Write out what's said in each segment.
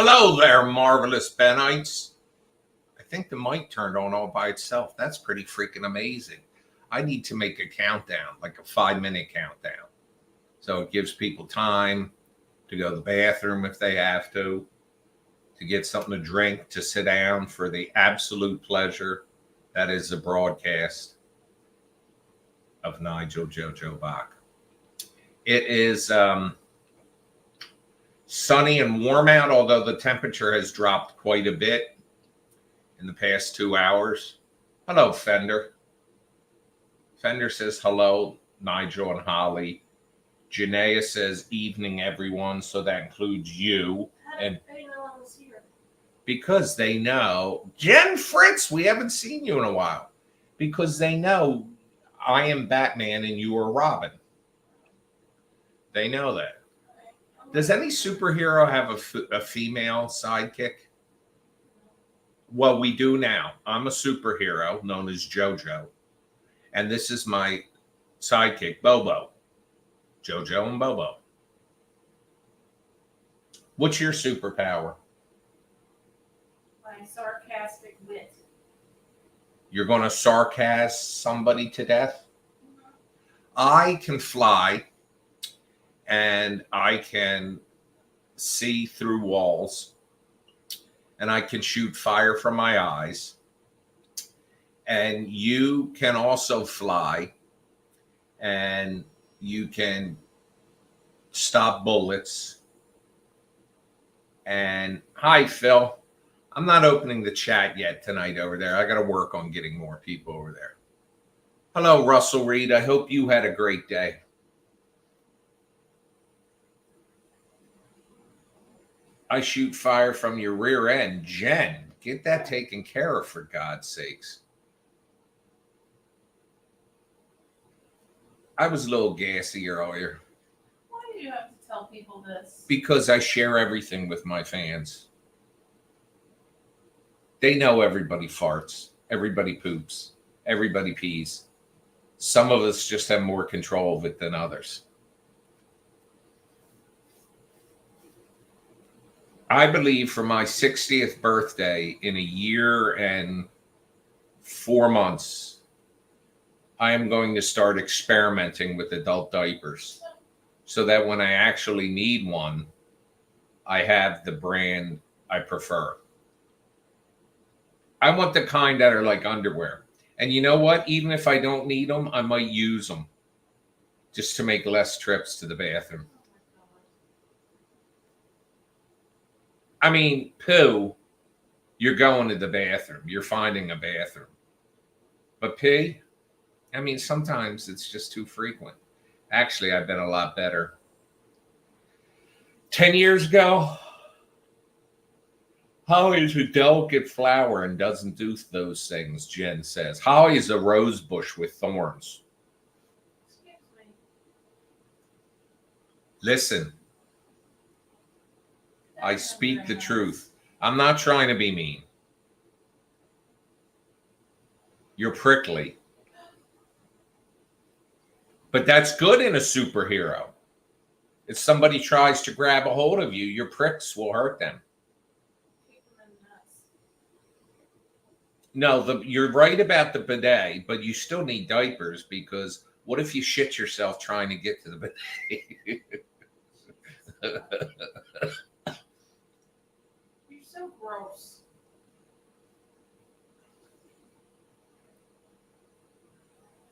Hello there, marvelous Benites. I think the mic turned on all by itself. That's pretty freaking amazing. I need to make a countdown, like a 5-minute countdown. So it gives people time to go to the bathroom if they have to get something to drink, to sit down for the absolute pleasure that is the broadcast of Nigel Jojo Bach. It is sunny and warm out, although the temperature has dropped quite a bit in the past 2 hours. Hello, Fender. Fender says hello, Nigel and Holly. Janaea says evening, everyone. So that includes you. And they know I was here? Because they know. Jen Fritz, we haven't seen you in a while. Because they know I am Batman and you are Robin. They know that. Does any superhero have a female sidekick? Well, we do now. I'm a superhero known as JoJo. And this is my sidekick, Bobo. JoJo and Bobo. What's your superpower? My sarcastic wit. You're going to sarcasm somebody to death? Mm-hmm. I can fly. And I can see through walls, and I can shoot fire from my eyes. And you can also fly, and you can stop bullets. And hi, Phil. I'm not opening the chat yet tonight over there. I got to work on getting more people over there. Hello, Russell Reed. I hope you had a great day. I shoot fire from your rear end. Jen, get that taken care of, for God's sakes. I was a little gassy earlier. Why do you have to tell people this? Because I share everything with my fans. They know everybody farts. Everybody poops. Everybody pees. Some of us just have more control of it than others. I believe for my 60th birthday in a year and 4 months, I am going to start experimenting with adult diapers so that when I actually need one, I have the brand I prefer. I want the kind that are like underwear. And you know what? Even if I don't need them, I might use them just to make less trips to the bathroom. I mean, poo, you're going to the bathroom. You're finding a bathroom. But pee, I mean, sometimes it's just too frequent. Actually, I've been a lot better. 10 years ago, Holly is a delicate flower and doesn't do those things, Jen says. Holly is a rose bush with thorns. Excuse me. Listen. I speak the truth. I'm not trying to be mean. You're prickly. But that's good in a superhero. If somebody tries to grab a hold of you, your pricks will hurt them. No, you're right about the bidet, but you still need diapers because what if you shit yourself trying to get to the bidet? So gross.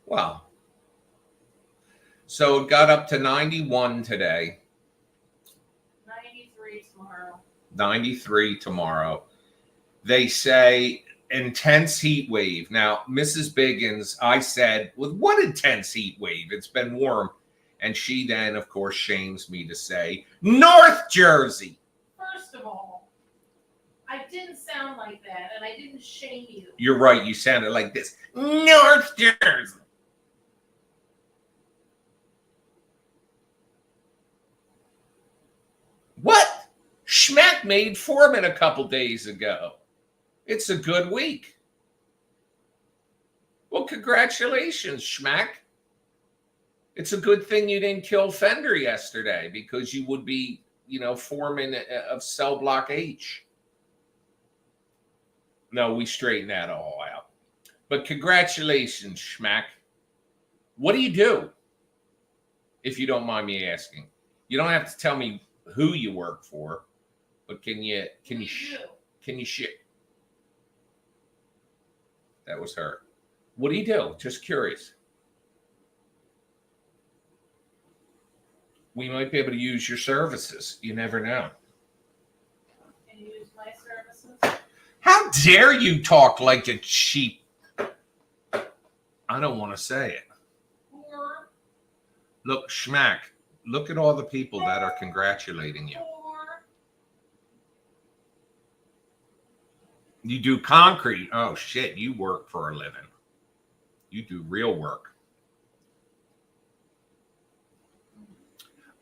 Wow. So it got up to 91 today. 93 tomorrow. 93 tomorrow. They say intense heat wave. Now, Mrs. Biggins, I said, with what intense heat wave? It's been warm. And she then, of course, shames me to say, North Jersey. First of all, I didn't sound like that, and I didn't shame you. You're right. You sounded like this. North Jersey. What? Schmack made Foreman a couple days ago. It's a good week. Well, congratulations, Schmack. It's a good thing you didn't kill Fender yesterday because you would be foreman of cell block H. No, we straightened that all out. But congratulations, Schmack. What do you do? If you don't mind me asking. You don't have to tell me who you work for, but can you shit? That was her. What do you do? Just curious. We might be able to use your services. You never know. Can you use my services? How dare you talk like a cheap? I don't want to say it. Or, Look, Schmack, look at all the people that are congratulating you. You do concrete. Oh, shit. You work for a living. You do real work.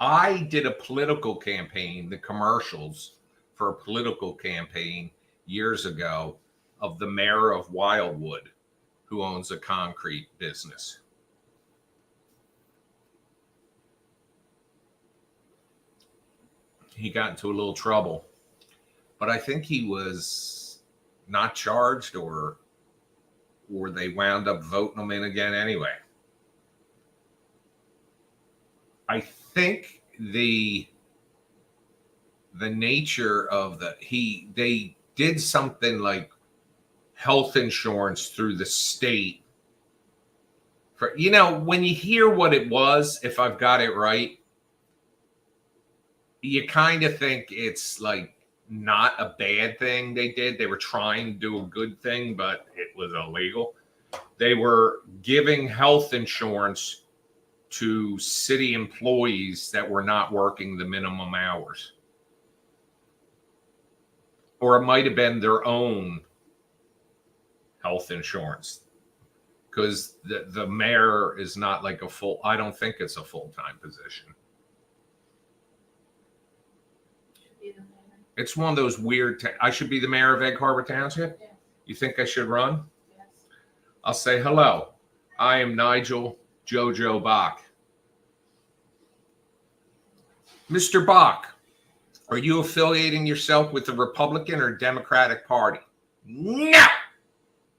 I did a political campaign, the commercials for a political campaign years ago of the mayor of Wildwood, who owns a concrete business. He got into a little trouble, but I think he was not charged or they wound up voting him in again anyway. I think the nature of they did something like health insurance through the state for, when you hear what it was, if I've got it right, you kind of think it's like not a bad thing they did. They were trying to do a good thing, but it was illegal. They were giving health insurance to city employees that were not working the minimum hours. Or it might have been their own health insurance. Because the mayor is not like I don't think it's a full-time position. It's one of those weird, I should be the mayor of Egg Harbor Township? Yes. You think I should run? Yes. I'll say, hello, I am Nigel Jojo Bach. Mr. Bach, are you affiliating yourself with the Republican or Democratic Party? No,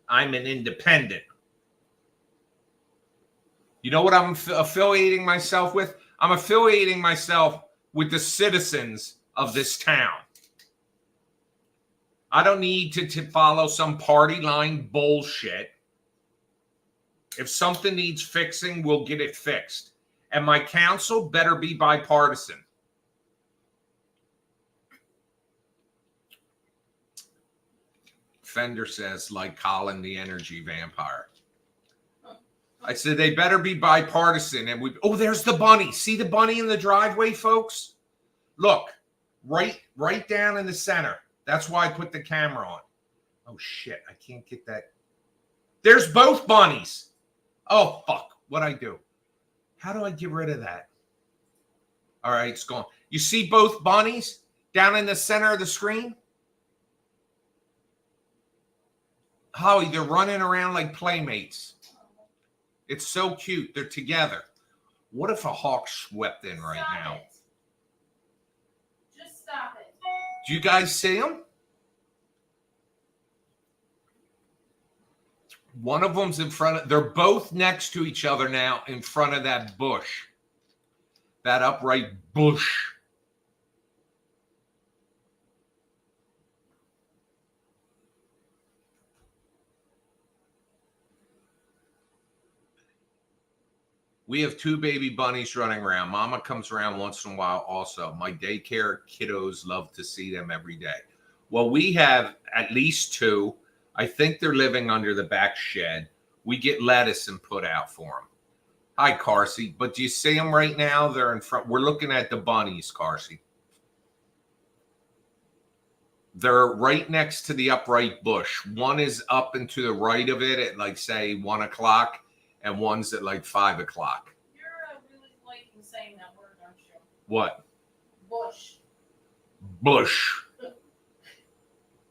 I'm an independent. You know what I'm affiliating myself with? I'm affiliating myself with the citizens of this town. I don't need to follow some party line bullshit. If something needs fixing, we'll get it fixed. And my council better be bipartisan. Fender says, like Colin the energy vampire. I said, they better be bipartisan. And there's the bunny. See the bunny in the driveway, folks? Look, right down in the center. That's why I put the camera on. Oh, shit. I can't get that. There's both bunnies. Oh, fuck. What'd I do? How do I get rid of that? All right, it's gone. You see both bunnies down in the center of the screen? Howie, they're running around like playmates. It's so cute. They're together. What if a hawk swept in right now? It. Just stop it. Do you guys see them? One of them's in front of, they're both next to each other now in front of that bush. That upright bush. We have two baby bunnies running around. Mama comes around once in a while also. My daycare kiddos love to see them every day. Well, we have at least two. I think they're living under the back shed. We get lettuce and put out for them. Hi, Carsey. But do you see them right now? They're in front. We're looking at the bunnies, Carsey. They're right next to the upright bush. One is up and to the right of it at like, say, 1 o'clock. And one's at like 5 o'clock. You're really liking saying that word, aren't you? What? Bush. Bush.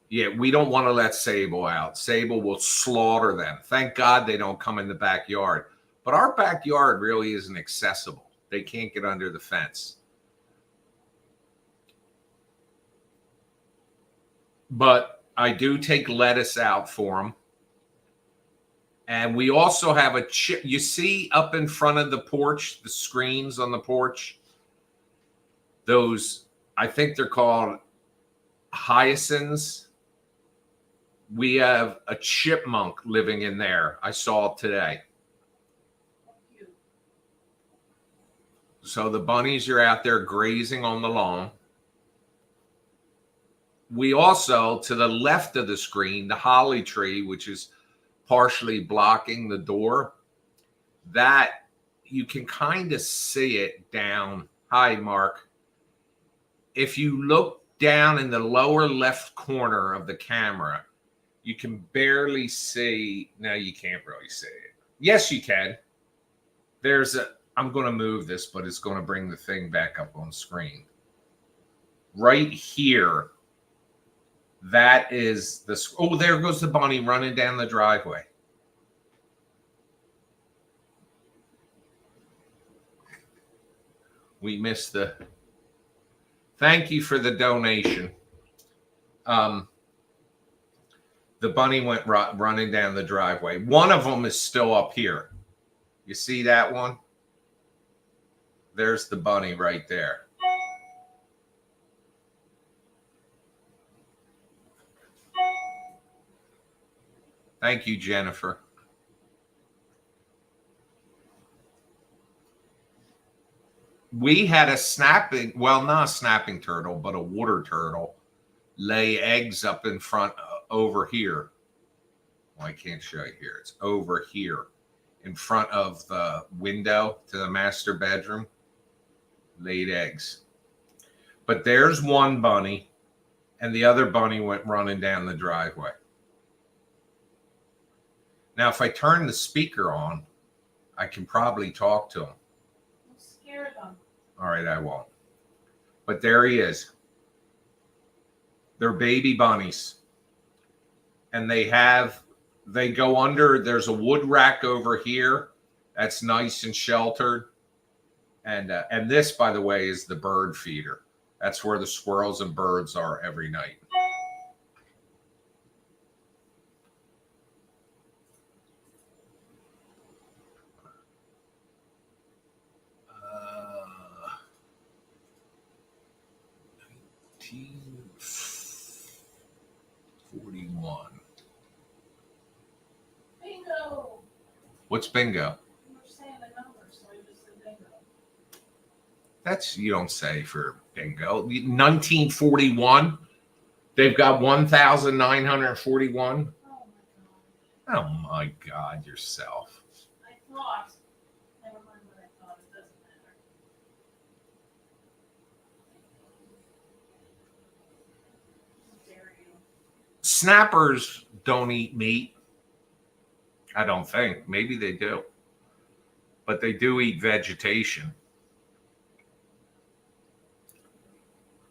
Yeah, we don't want to let Sable out. Sable will slaughter them. Thank God they don't come in the backyard. But our backyard really isn't accessible. They can't get under the fence. But I do take lettuce out for them. And we also have a chip. You see up in front of the porch, the screens on the porch? Those, I think they're called hyacinths. We have a chipmunk living in there. I saw it today. So the bunnies are out there grazing on the lawn. We also, to the left of the screen, the holly tree, which is partially blocking the door, that you can kind of see it down. Hi, Mark. If you look down in the lower left corner of the camera, you can barely see. No, you can't really see it. Yes, you can. There's a, I'm going to move this, but it's going to bring the thing back up on screen. Right here, that is the, oh, there goes the bunny running down the driveway. We missed the, thank you for the donation. The bunny went running down the driveway. One of them is still up here. You see that one? There's the bunny right there. Thank you, Jennifer. We had a snapping, well, not a snapping turtle, but a water turtle lay eggs up in front over here. Well, I can't show you here. It's over here in front of the window to the master bedroom. Laid eggs. But there's one bunny, and the other bunny went running down the driveway. Now, if I turn the speaker on, I can probably talk to him. I'm scared of him. All right, I won't. But there he is. They're baby bunnies. And they go under, there's a wood rack over here that's nice and sheltered. And this, by the way, is the bird feeder. That's where the squirrels and birds are every night. Uh, 1941. Bingo. What's bingo? You were saying the numbers, so I just said bingo. That's, you don't say for bingo. 1941. They've got 1,941. Oh my God, yourself. I thought. Never mind what I thought. It doesn't matter. How dare you? Snappers don't eat meat. I don't think. Maybe they do. But they do eat vegetation.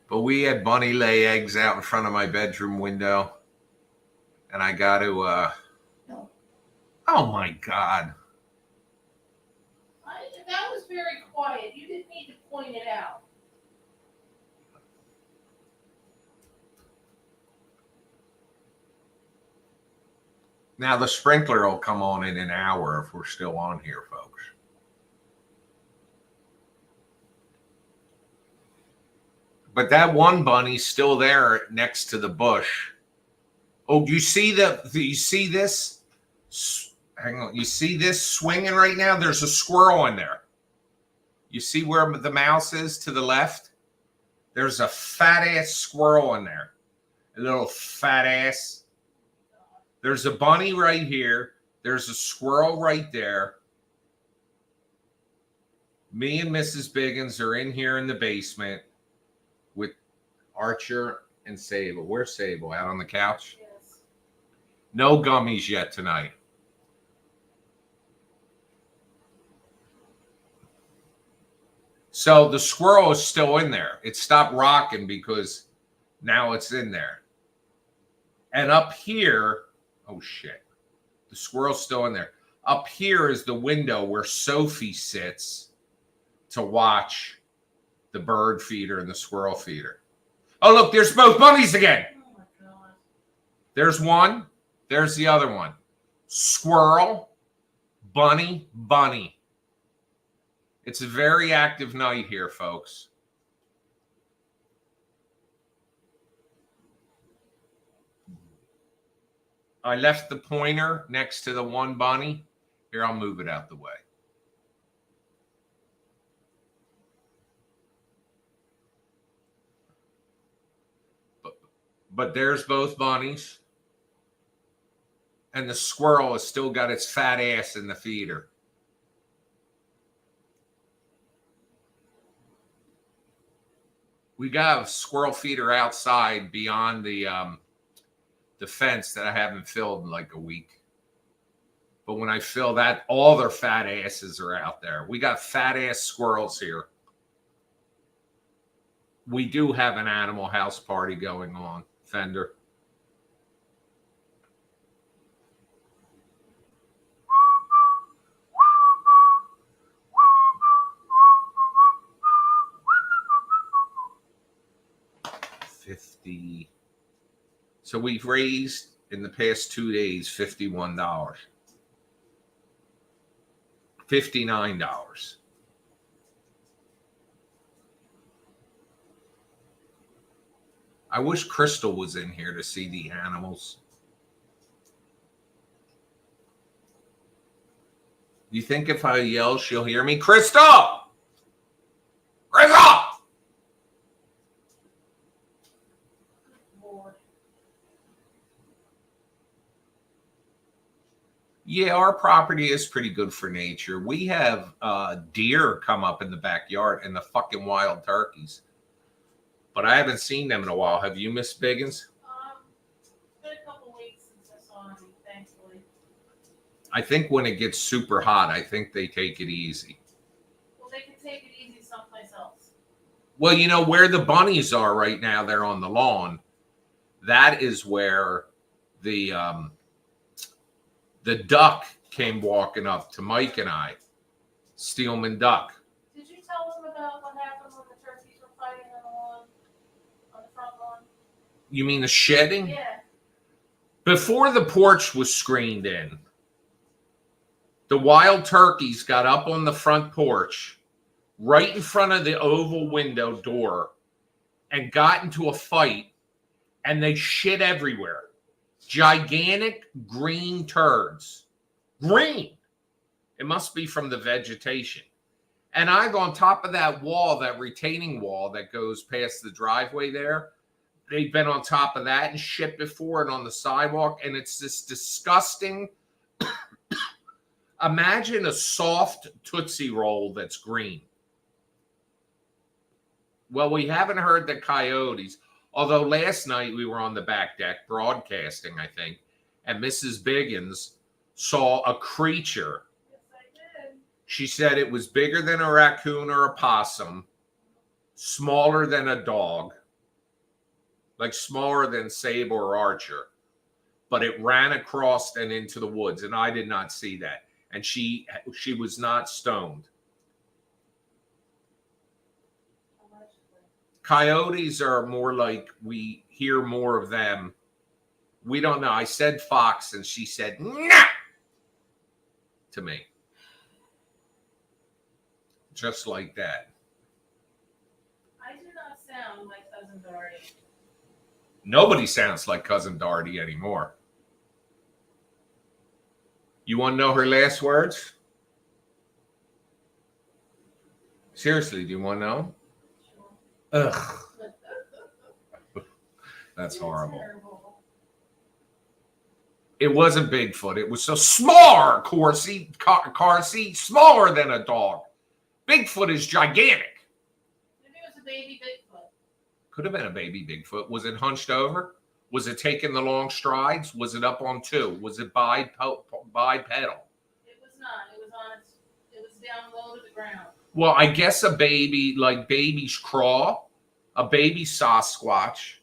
But we had bunny lay eggs out in front of my bedroom window. And I got to, oh my God. That was very quiet. You didn't need to point it out. Now the sprinkler will come on in an hour if we're still on here, folks. But that one bunny's still there next to the bush. Oh, do you see you see this? Hang on. You see this swinging right now? There's a squirrel in there. You see where the mouse is to the left? There's a fat ass squirrel in there. A little fat ass. There's a bunny right here. There's a squirrel right there. Me and Mrs. Biggins are in here in the basement with Archer and Sable. Where's Sable? Out on the couch? Yes. No gummies yet tonight. So the squirrel is still in there. It stopped rocking because now it's in there. And up here, oh shit, the squirrel's still in there. Up here is the window where Sophie sits to watch the bird feeder and the squirrel feeder. Oh, look, there's both bunnies again. Oh my God. There's one. There's the other one. Squirrel, bunny, bunny. It's a very active night here, folks. I left the pointer next to the one bunny. Here, I'll move it out the way. But there's both bunnies. And the squirrel has still got its fat ass in the feeder. We got a squirrel feeder outside beyond the fence that I haven't filled in like a week. But when I fill that, all their fat asses are out there. We got fat ass squirrels here. We do have an animal house party going on, Fender. So we've raised in the past 2 days $51. $59. I wish Crystal was in here to see the animals. You think if I yell, she'll hear me? Crystal! Crystal! Yeah, our property is pretty good for nature. We have deer come up in the backyard and the fucking wild turkeys. But I haven't seen them in a while. Have you, Miss Biggins? It's been a couple weeks since I saw them, thankfully. I think when it gets super hot, I think they take it easy. Well, they can take it easy someplace else. Well, you know, where the bunnies are right now, they're on the lawn. That is where the duck came walking up to Mike and I. Steelman duck. Did you tell them about what happened when the turkeys were fighting on the lawn, on the front lawn? You mean the shedding? Yeah. Before the porch was screened in, the wild turkeys got up on the front porch, right in front of the oval window door, and got into a fight, and they shit everywhere. Gigantic green turds. Green. It must be from the vegetation. And I've on top of that wall, that retaining wall that goes past the driveway there, they've been on top of that and shit before and on the sidewalk. And it's this disgusting. Imagine a soft Tootsie Roll that's green. Well, we haven't heard the coyotes. Although last night we were on the back deck broadcasting, I think, and Mrs. Biggins saw a creature. Yes, I did. She said it was bigger than a raccoon or a possum, smaller than a dog, like smaller than Sable or Archer, but it ran across and into the woods, and I did not see that. And she was not stoned. Coyotes are more like we hear more of them. We don't know. I said fox and she said nah to me. Just like that. I do not sound like Cousin Dory. Nobody sounds like Cousin Darty anymore. You want to know her last words? Seriously, do you want to know? Ugh. That's horrible. Terrible. It wasn't Bigfoot. It was so smaller, car seat, smaller than a dog. Bigfoot is gigantic. Maybe it was a baby Bigfoot. Could have been a baby Bigfoot. Was it hunched over? Was it taking the long strides? Was it up on two? Was it bipedal? It was not. It was on. It was down low to the ground. Well, I guess a baby, like babies crawl, a baby Sasquatch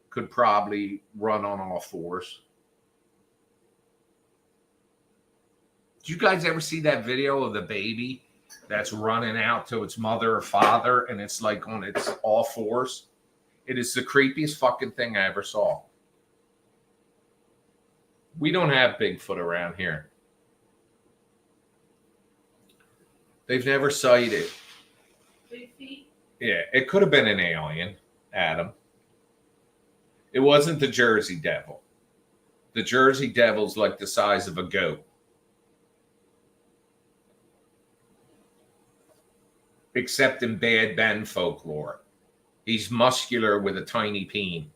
could probably run on all fours. Did you guys ever see that video of the baby that's running out to its mother or father and it's like on its all fours? It is the creepiest fucking thing I ever saw. We don't have Bigfoot around here. They've never sighted. Big feet. Yeah, it could have been an alien, Adam. It wasn't the Jersey Devil. The Jersey Devil's like the size of a goat. Except in Bad Ben folklore. He's muscular with a tiny peen.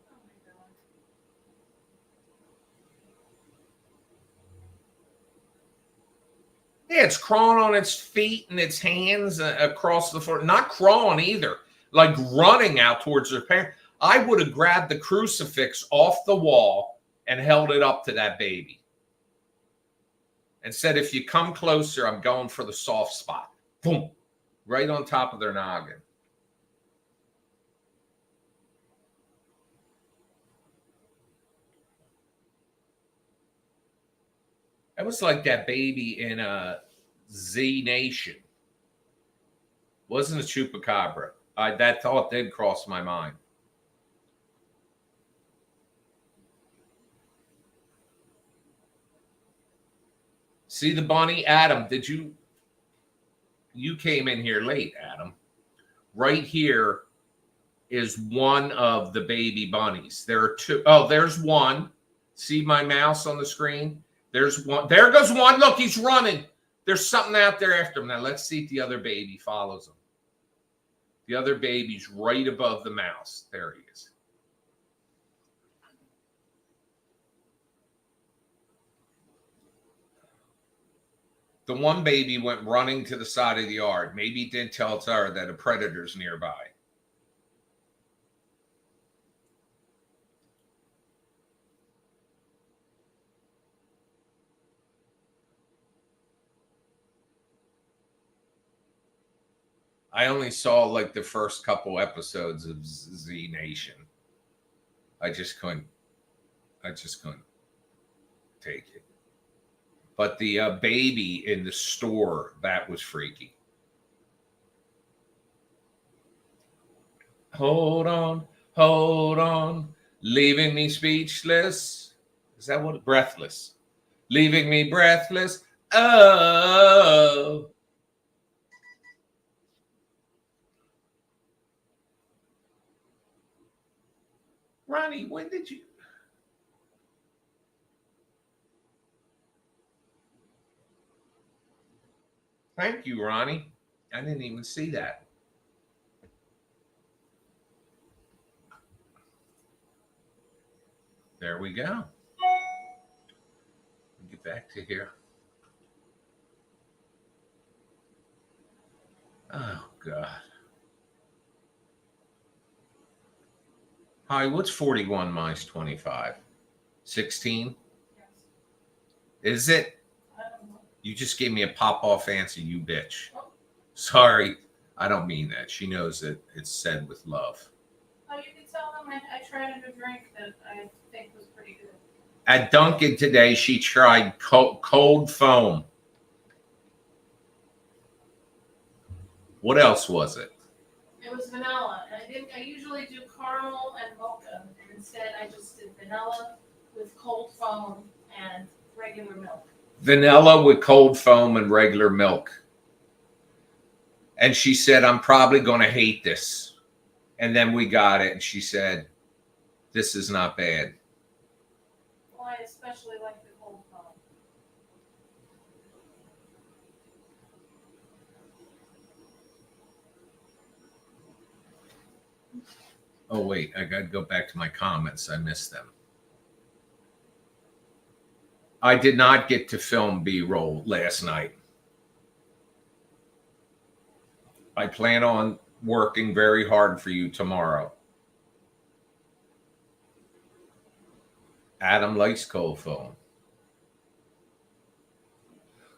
Oh my god. Yeah, it's crawling on its feet and its hands across the floor. Not crawling either, like running out towards their parents. I would have grabbed the crucifix off the wall and held it up to that baby and said, if you come closer, I'm going for the soft spot. Boom. Right on top of their noggin. That was like that baby in Z Nation. Wasn't a chupacabra. That thought did cross my mind. See the bunny? Adam, did you came in here late, Adam. Right here is one of the baby bunnies. There are two. Oh, there's one. See my mouse on the screen? There's one. There goes one. Look, he's running. There's something out there after him. Now let's see if the other baby follows him. The other baby's right above the mouse. There he is. The one baby went running to the side of the yard. Maybe it didn't tell its owner that a predator's nearby. I only saw like the first couple episodes of Z Nation. I just couldn't take it. But the baby in the store, that was freaky. Hold on, leaving me speechless. Is that what? Breathless. Leaving me breathless. Oh. Ronnie, when did you? Thank you, Ronnie. I didn't even see that. There we go. Get back to here. Oh, God. Hi, what's 41 minus 25? 16? Yes. Is it? I don't know. You just gave me a pop-off answer, you bitch. Oh. Sorry. I don't mean that. She knows that it's said with love. Oh, you can tell them I tried a new drink that I think was pretty good. At Dunkin' today, she tried cold foam. What else was it? It was vanilla, and I usually do caramel and mocha, and instead I just did vanilla with cold foam and regular milk. Vanilla with cold foam and regular milk. And she said, I'm probably going to hate this. And then we got it, and she said, this is not bad. Well, I especially like the cold foam. Oh, wait, I got to go back to my comments. I missed them. I did not get to film B-roll last night. I plan on working very hard for you tomorrow. Adam likes cold foam.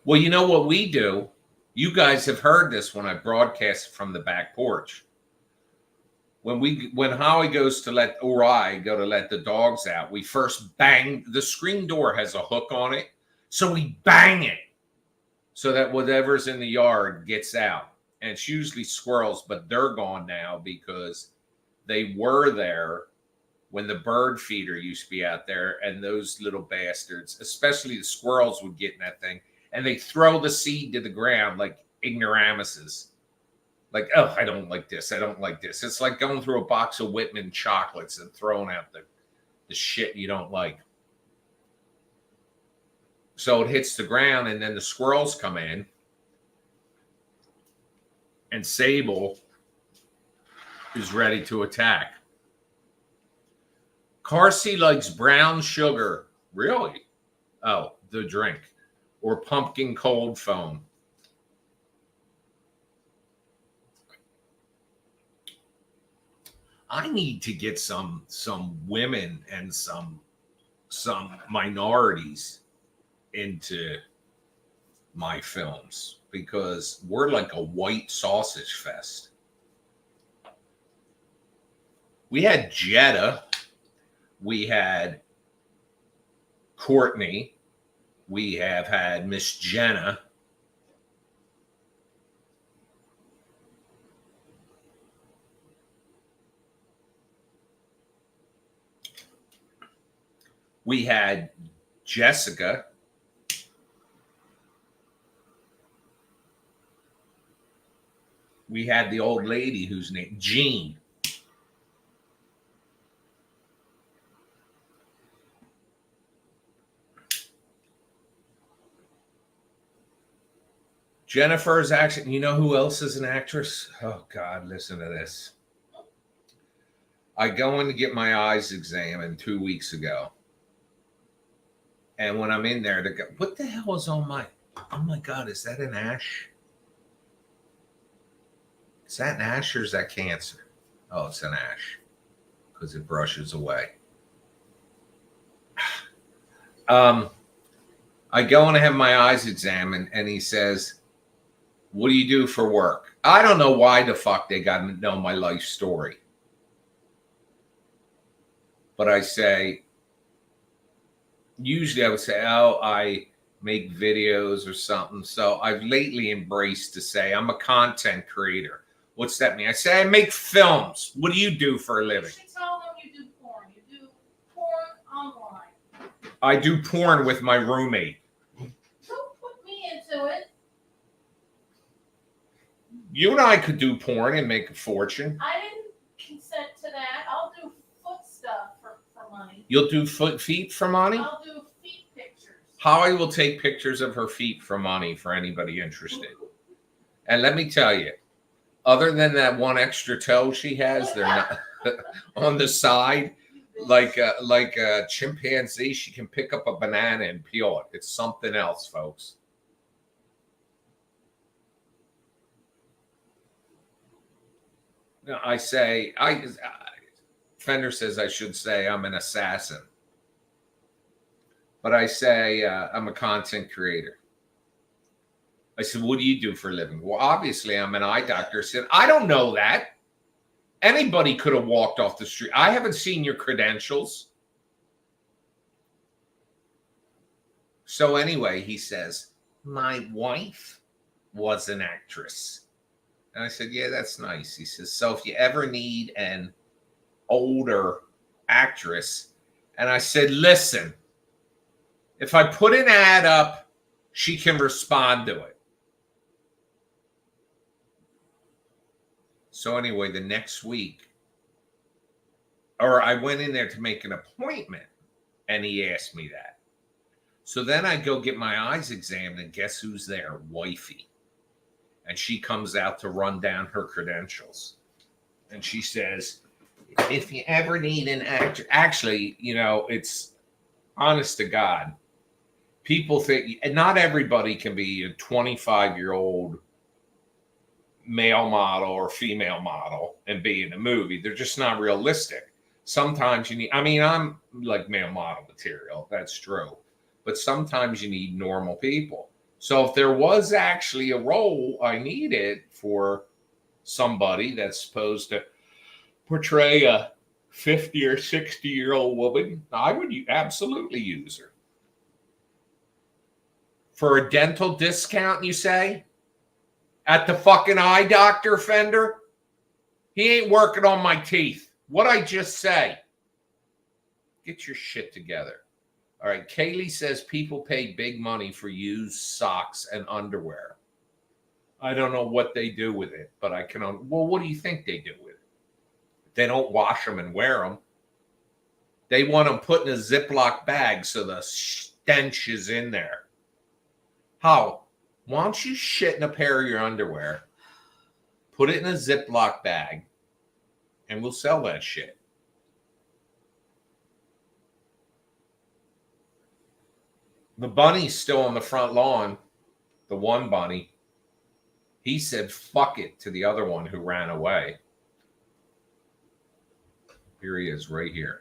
Well, you know what we do? You guys have heard this when I broadcast from the back porch. When Howie goes to let the dogs out, we first bang. The screen door has a hook on it, so we bang it so that whatever's in the yard gets out. And it's usually squirrels, but they're gone now because they were there when the bird feeder used to be out there, and those little bastards, especially the squirrels, would get in that thing and they throw the seed to the ground like ignoramuses. Like, oh, I don't like this. I don't like this. It's like going through a box of Whitman chocolates and throwing out the shit you don't like. So it hits the ground, and then the squirrels come in, and Sable is ready to attack. Carsey likes brown sugar. Really? Oh, the drink. Or pumpkin cold foam. I need to get some women and some minorities into my films, because we're like a white sausage fest. We had Jetta, we had Courtney, we have had Miss Jenna. We had Jessica. We had the old lady whose name, Jean. Jennifer's actually, you know who else is an actress? Oh, God, listen to this. I go in to get my eyes examined 2 weeks ago. And when I'm in there, they go, what the hell is on my, oh my God, is that an ash? Is that an ash or is that cancer? Oh, it's an ash because it brushes away. I go and I have my eyes examined, and he says, what do you do for work? I don't know why the fuck they got to know my life story. But I say, usually I would say, oh, I make videos or something. So I've lately embraced to say I'm a content creator. What's that mean? I say I make films. What do you do for a living? You should tell them you do porn. You do porn online. I do porn with my roommate. Don't put me into it. You and I could do porn and make a fortune. I didn't consent to that. I'll do foot stuff for money. You'll do feet for money? I'll do feet pictures. Holly will take pictures of her feet for money for anybody interested. And let me tell you, other than that one extra toe she has, they're not on the side, like a chimpanzee. She can pick up a banana and peel it. It's something else, folks. No, I say, Fender says I should say I'm an assassin. But I say I'm a content creator. I said, what do you do for a living? Well, obviously, I'm an eye doctor. I said, I don't know that. Anybody could have walked off the street. I haven't seen your credentials. So anyway, he says, my wife was an actress. And I said, yeah, that's nice. He says, so if you ever need an older actress. And I said, listen, if I put an ad up, she can respond to it. So anyway, the next week, or I went in there to make an appointment, and he asked me that. So then I go get my eyes examined, and guess who's there? Wifey. And she comes out to run down her credentials. And she says, if you ever need an actor, actually, you know, it's honest to God. People think, and not everybody can be a 25-year-old male model or female model and be in a movie. They're just not realistic. Sometimes you need, I mean, I'm like male model material. That's true. But sometimes you need normal people. So if there was actually a role I needed for somebody that's supposed to portray a 50 or 60-year-old woman, I would absolutely use her. For a dental discount, you say? At the fucking eye doctor, Fender? He ain't working on my teeth. What'd I just say? Get your shit together. All right. Kaylee says people pay big money for used socks and underwear. I don't know what they do with it, but I can. Well, what do you think they do with it? They don't wash them and wear them. They want them put in a Ziploc bag so the stench is in there. How? Why don't you shit in a pair of your underwear, put it in a Ziploc bag, and we'll sell that shit. The bunny's still on the front lawn. The one bunny. He said, fuck it to the other one who ran away. Here he is right here.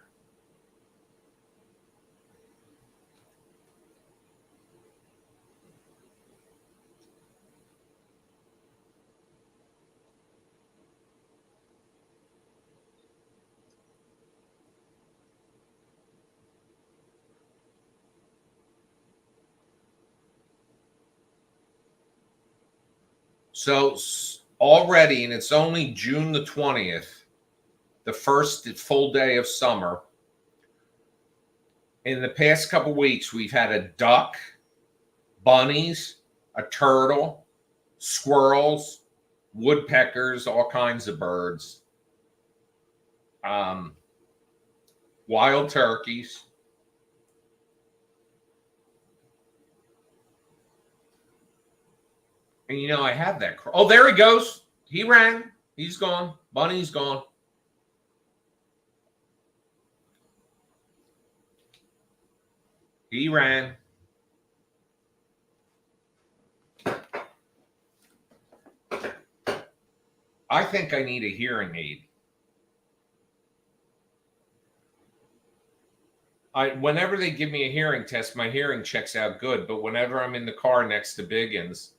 So already, and it's only June the 20th, the first full day of summer. In the past couple weeks, we've had a duck, bunnies, a turtle, squirrels, woodpeckers, all kinds of birds, wild turkeys. And you know, I have that. Oh, there he goes. He ran. He's gone. Bunny's gone. He ran. I think I need a hearing aid. Whenever they give me a hearing test, my hearing checks out good. But whenever I'm in the car next to Biggins,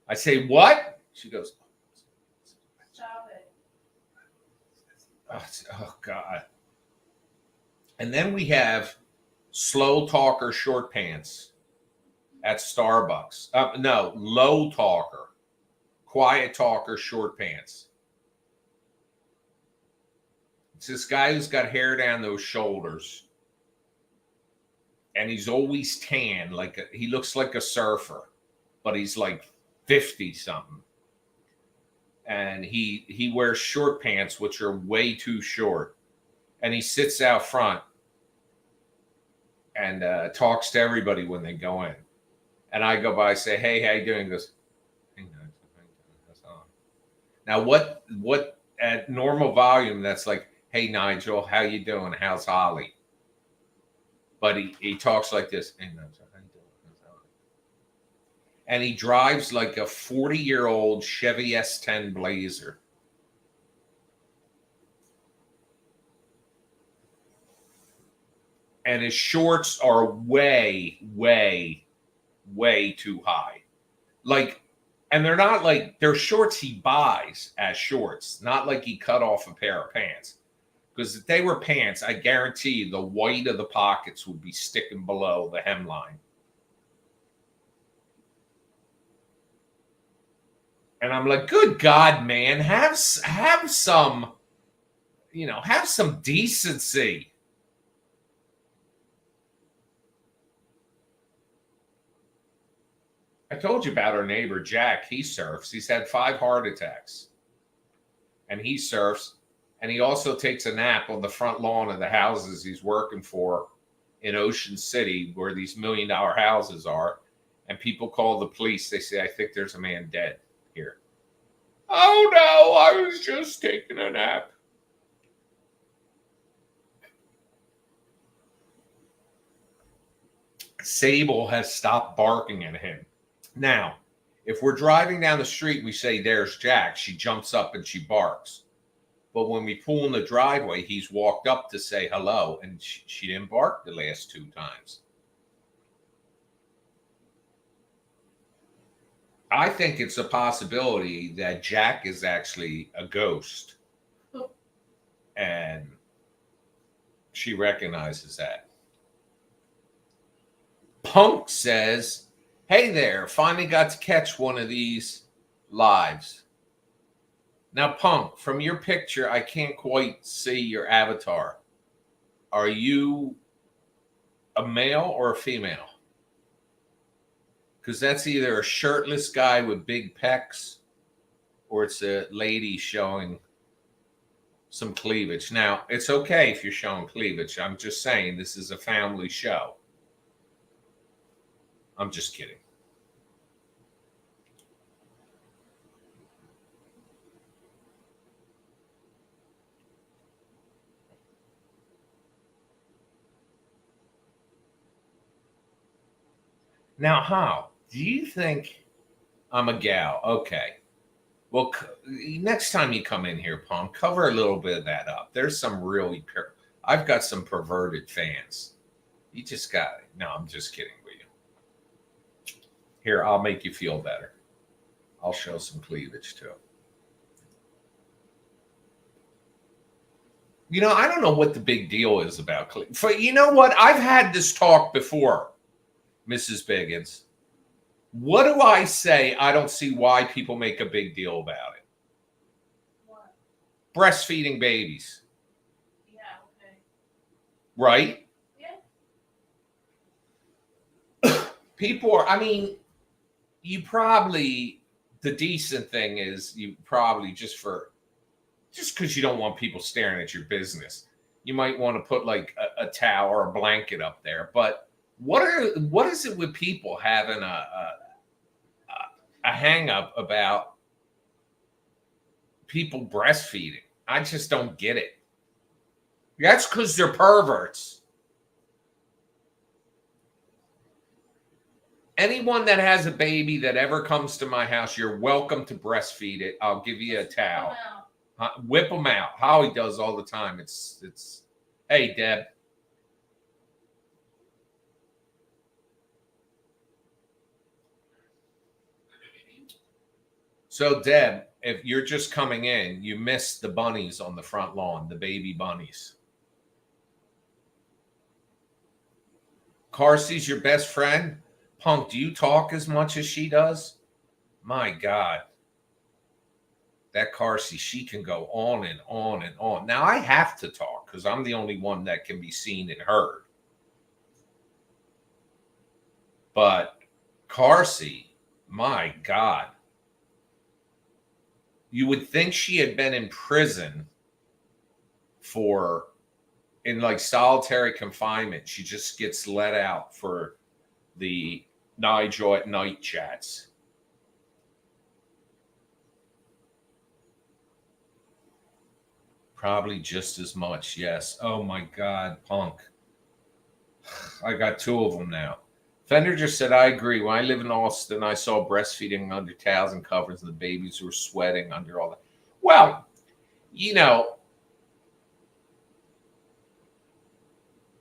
I say, what? She goes, Stop it. oh, God. And then we have slow talker short pants at Starbucks. No, low talker, quiet talker short pants. It's this guy who's got hair down those shoulders. And he's always tan. He looks like a surfer, but he's like 50 something. And he wears short pants, which are way too short. And he sits out front and talks to everybody when they go in. And I go by, say, hey, how you doing? He goes, hey, that's on. Now, what at normal volume, that's like, hey, Nigel, how you doing? How's Holly? But he talks like this. Hey, Nigel, how you doing? And he drives like a 40-year-old Chevy S10 Blazer. And his shorts are way, way, way too high. And they're not they're shorts he buys as shorts, not like he cut off a pair of pants. Because if they were pants, I guarantee you the white of the pockets would be sticking below the hemline. And I'm like, good God, man, have some, have some decency. I told you about our neighbor, Jack. He surfs. He's had 5 heart attacks. And he surfs. And he also takes a nap on the front lawn of the houses he's working for in Ocean City, where these $1 million houses are. And people call the police. They say, I think there's a man dead here. Oh, no, I was just taking a nap. Sable has stopped barking at him. Now, if we're driving down the street, we say, there's Jack. She jumps up and she barks. But when we pull in the driveway, he's walked up to say hello, and she didn't bark the last 2 times. I think it's a possibility that Jack is actually a ghost. And she recognizes that. Punk says, hey there, finally got to catch one of these lives. Now, Punk, from your picture, I can't quite see your avatar. Are you a male or a female? Because that's either a shirtless guy with big pecs or it's a lady showing some cleavage. Now, it's okay if you're showing cleavage. I'm just saying this is a family show. I'm just kidding. Now, how? Do you think I'm a gal? Okay. Well, next time you come in here, Punk, cover a little bit of that up. There's some really, I've got some perverted fans. You just got it. No, I'm just kidding with you. Here, I'll make you feel better. I'll show some cleavage too. You know, I don't know what the big deal is about cleavage. You know what? I've had this talk before, Mrs. Biggins. What do I say? I don't see why people make a big deal about it. What? Breastfeeding babies. Yeah, okay. Right? Yeah. People are, I mean, you probably, the decent thing is you probably just because you don't want people staring at your business, you might want to put like a towel or a blanket up there. But what is it with people having a hang up about people breastfeeding? I just don't get it. That's because they're perverts. Anyone that has a baby that ever comes to my house, you're welcome to breastfeed it. I'll give you a towel. Whip them out. Howie does all the time. It's. Hey, Deb. So, Deb, if you're just coming in, you missed the bunnies on the front lawn, the baby bunnies. Carsey's your best friend? Punk, do you talk as much as she does? My God. That Carsey, she can go on and on and on. Now, I have to talk because I'm the only one that can be seen and heard. But Carsey, my God. You would think she had been in prison in like solitary confinement. She just gets let out for the Nigel at night chats. Probably just as much, yes. Oh my God, Punk. I got two of them now. Fender just said, I agree. When I lived in Austin, I saw breastfeeding under towels and covers, and the babies were sweating under all that. Well, you know,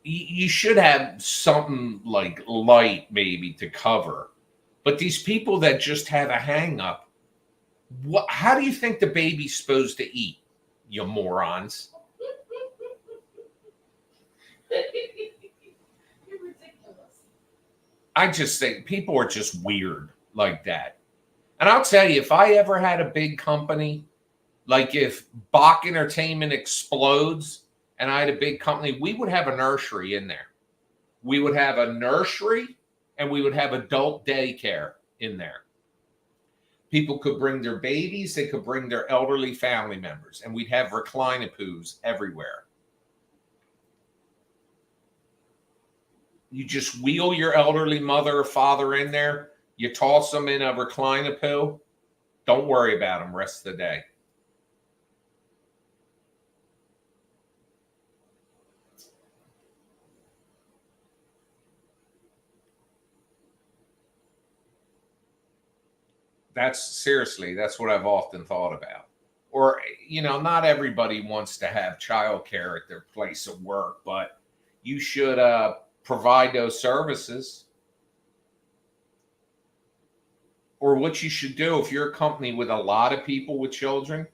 you should have something like light maybe to cover. But these people that just have a hang up, how do you think the baby's supposed to eat, you morons? You're ridiculous. I just think people are just weird like that. And I'll tell you, if I ever had a big company, like if Bach Entertainment explodes and I had a big company, we would have a nursery in there. We would have a nursery and we would have adult daycare in there. People could bring their babies, they could bring their elderly family members, and we'd have recline-a-poos everywhere. You just wheel your elderly mother or father in there, you toss them in a recline-a-poo, don't worry about them rest of the day. That's what I've often thought about. Or, you know, not everybody wants to have childcare at their place of work, but you should provide those services. Or what you should do if you're a company with a lot of people with children,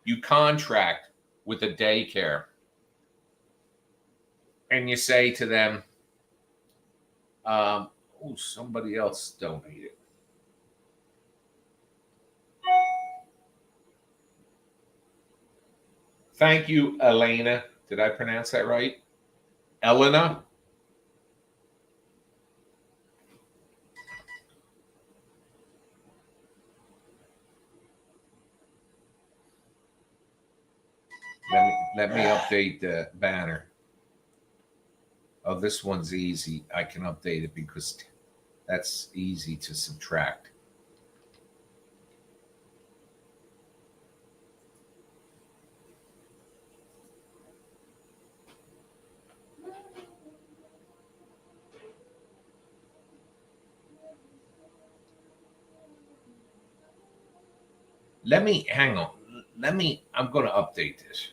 you contract with a daycare and you say to them, somebody else donated. Thank you, Elena. Did I pronounce that right? Elena? Let me update the banner. Oh, this one's easy. I can update it because that's easy to subtract. Let me hang on. I'm going to update this.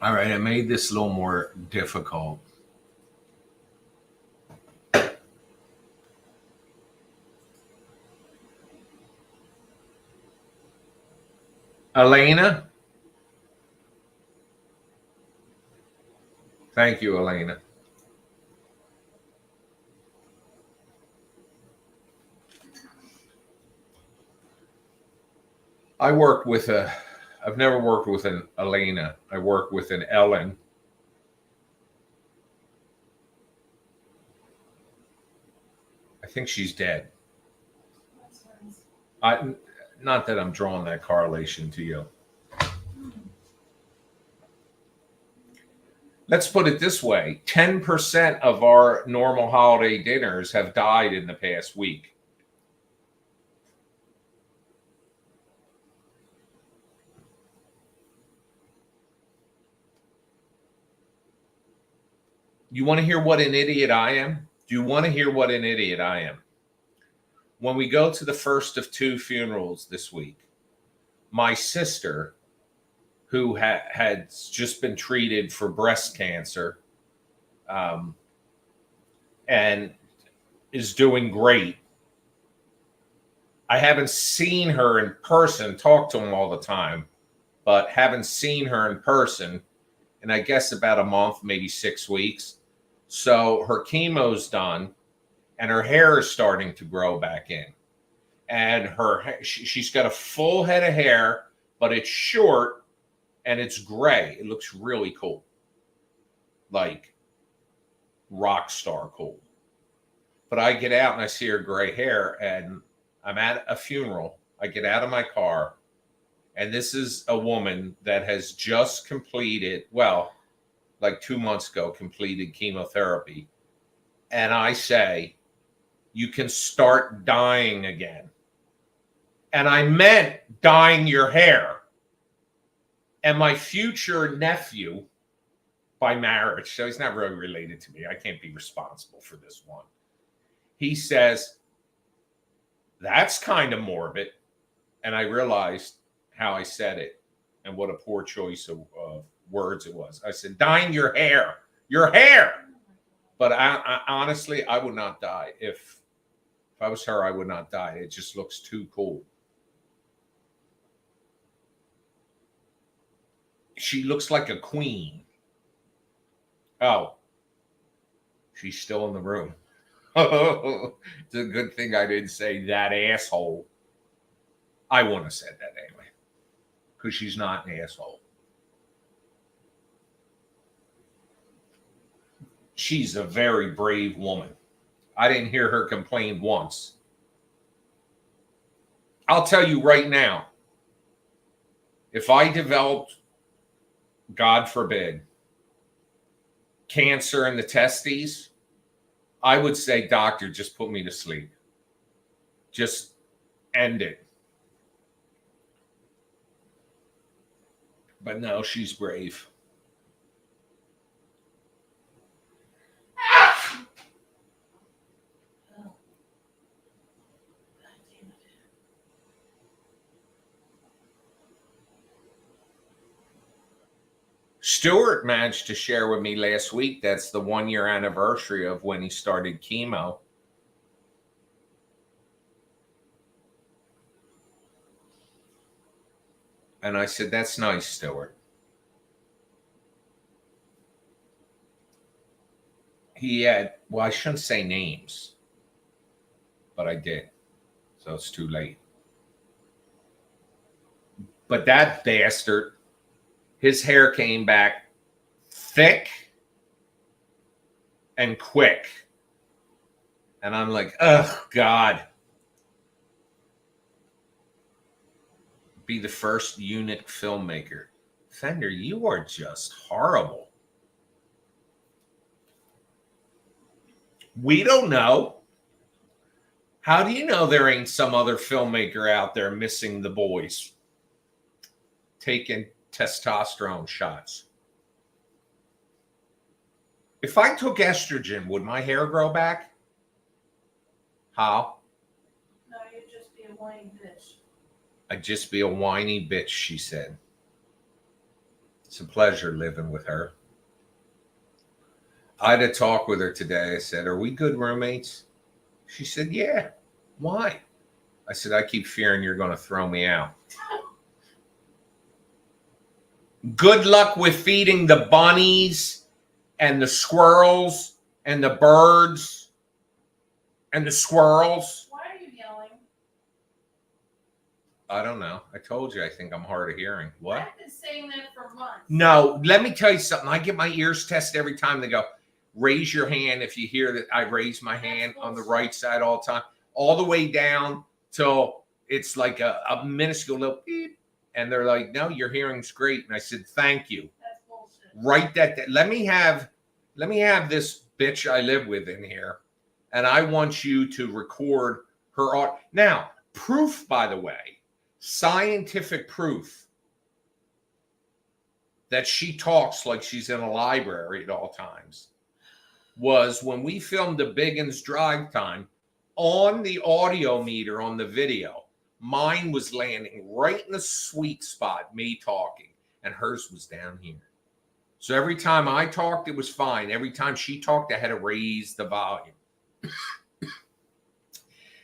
All right, I made this a little more difficult. Elena? Thank you, Elena. I've never worked with an Elena. I work with an Ellen. I think she's dead. Not that I'm drawing that correlation to you. Let's put it this way. 10% of our normal holiday dinners have died in the past week. You want to hear what an idiot I am? Do you want to hear what an idiot I am? When we go to the first of 2 funerals this week, my sister, who had just been treated for breast cancer and is doing great. I haven't seen her in person, talk to him all the time, but haven't seen her in person in, I guess, about a month, maybe 6 weeks. So her chemo's done and her hair is starting to grow back in. And she's got a full head of hair, but it's short and it's gray. It looks really cool. Like rock star cool. But I get out and I see her gray hair and I'm at a funeral. I get out of my car and this is a woman that has just completed, well, like 2 months ago, completed chemotherapy. And I say, you can start dyeing again. And I meant dyeing your hair. And my future nephew, by marriage, so he's not really related to me. I can't be responsible for this one. He says, that's kind of morbid. And I realized how I said it and what a poor choice of words it was. I said, dyeing your hair. But I honestly, I would not dye. If I was her, I would not dye. It just looks too cool. She looks like a queen. Oh, she's still in the room. It's a good thing I didn't say that asshole. I wouldn't have said that anyway, because she's not an asshole. She's a very brave woman. I didn't hear her complain once. I'll tell you right now, if I developed, God forbid, cancer in the testes, I would say, doctor, just put me to sleep. Just end it. But no, she's brave. Stuart managed to share with me last week that's the 1 year anniversary of when he started chemo. And I said, that's nice, Stuart. He had, well, I shouldn't say names, but I did. So it's too late. But that bastard, his hair came back thick and quick. And I'm like, oh, God. Be the first eunuch filmmaker. Fender, you are just horrible. We don't know. How do you know there ain't some other filmmaker out there missing the boys? Taking testosterone shots. If I took estrogen, would my hair grow back? How? No, you'd just be a whiny bitch. I'd just be a whiny bitch, she said. It's a pleasure living with her. I had a talk with her today. I said, are we good roommates? She said, yeah. Why? I said, I keep fearing you're going to throw me out. Good luck with feeding the bunnies and the squirrels and the birds and the squirrels. Why are you yelling? I don't know. I told you I think I'm hard of hearing. What? I've been saying that for months. No, let me tell you something. I get my ears tested every time. They go, raise your hand if you hear that I raise my hand on the right side all the time, all the way down till it's like a minuscule little beep. And they're like, no, your hearing's great. And I said, thank you. That's bullshit. Write that. Let me have this bitch I live with in here. And I want you to record her. Now, proof, by the way, scientific proof that she talks like she's in a library at all times was when we filmed the Biggins Drive Time on the audio meter on the video. Mine was landing right in the sweet spot, me talking, and hers was down here. So every time I talked, it was fine. Every time she talked, I had to raise the volume.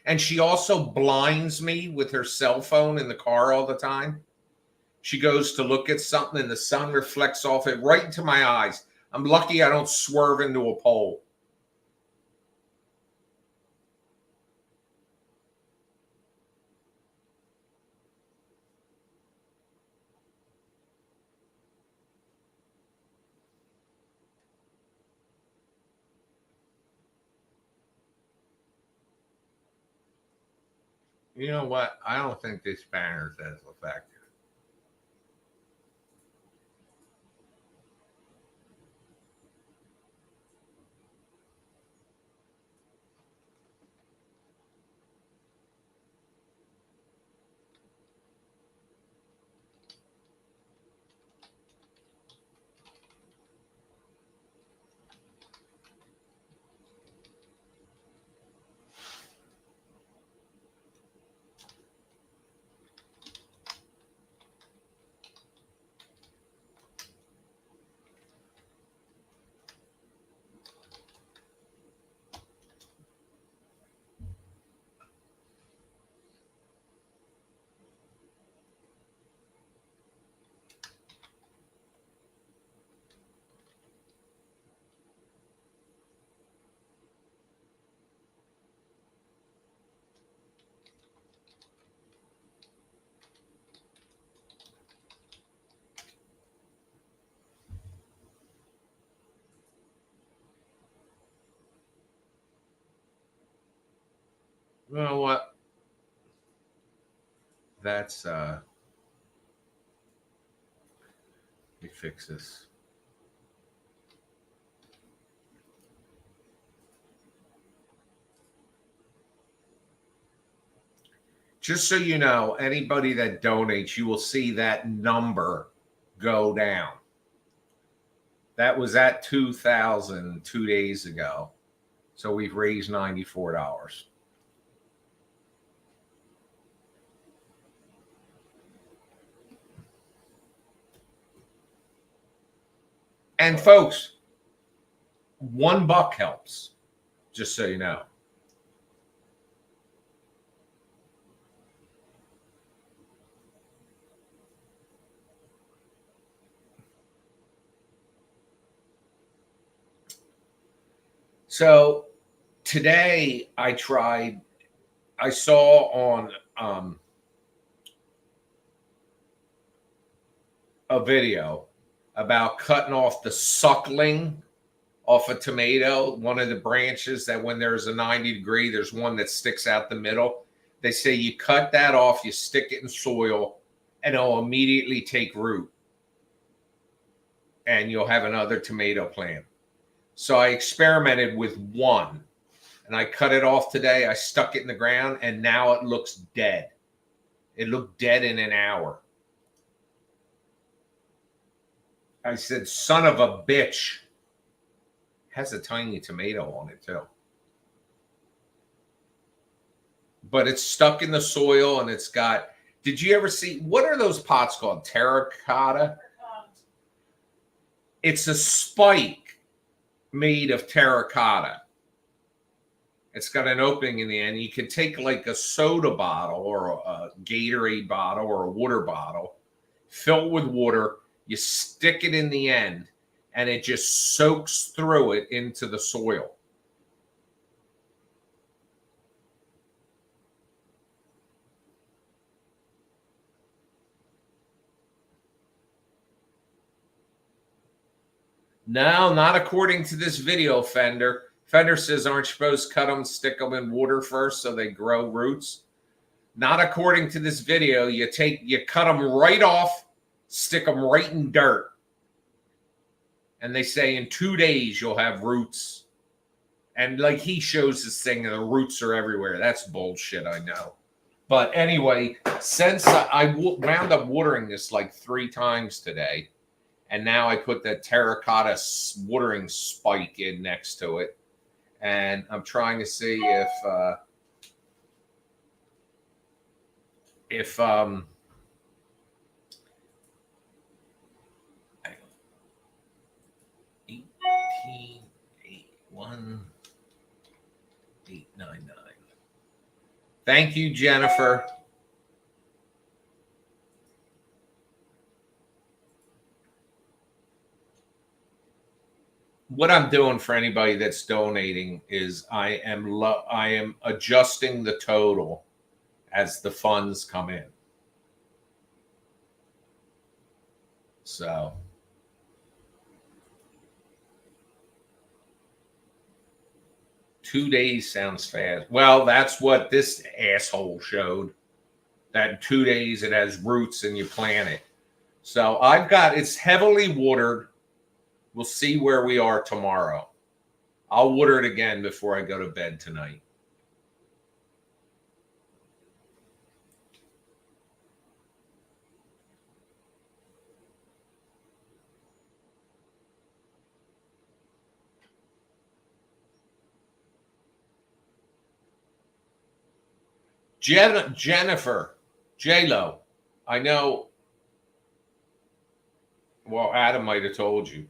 And she also blinds me with her cell phone in the car all the time. She goes to look at something and the sun reflects off it right into my eyes. I'm lucky I don't swerve into a pole. You know what? I don't think this banner's as effective. You know what? That's let me fix this. Just so you know, anybody that donates, you will see that number go down. That was at 2,000 2 days ago. So we've raised $94. And folks, $1 helps, just so you know. So today I saw on a video about cutting off the suckling off a tomato, one of the branches that when there's a 90-degree, there's one that sticks out the middle. They say you cut that off, you stick it in soil, and it'll immediately take root. And you'll have another tomato plant. So I experimented with one, and I cut it off today. I stuck it in the ground, and now it looks dead. It looked dead in an hour. I said, son of a bitch. Has a tiny tomato on it, too. But it's stuck in the soil, and it's got... Did you ever see... What are those pots called? Terracotta? It's a spike made of terracotta. It's got an opening in the end. You can take like a soda bottle or a Gatorade bottle or a water bottle, fill it with water, you stick it in the end, and it just soaks through it into the soil. No, not according to this video, Fender. Fender says, aren't you supposed to cut them, stick them in water first so they grow roots? Not according to this video. You cut them right off, stick them right in dirt. And they say in 2 days you'll have roots. And like he shows this thing and the roots are everywhere. That's bullshit, I know. But anyway, since I wound up watering this like 3 times today, and now I put the terracotta watering spike in next to it. And I'm trying to see if 1881-899. Thank you, Jennifer. What I'm doing for anybody that's donating is I am adjusting the total as the funds come in. So $2 days sounds fast. Well, that's what this asshole showed. That in 2 days it has roots and you plant it. So it's heavily watered. We'll see where we are tomorrow. I'll water it again before I go to bed tonight. Jennifer, J-Lo, I know. Well, Adam might have told you.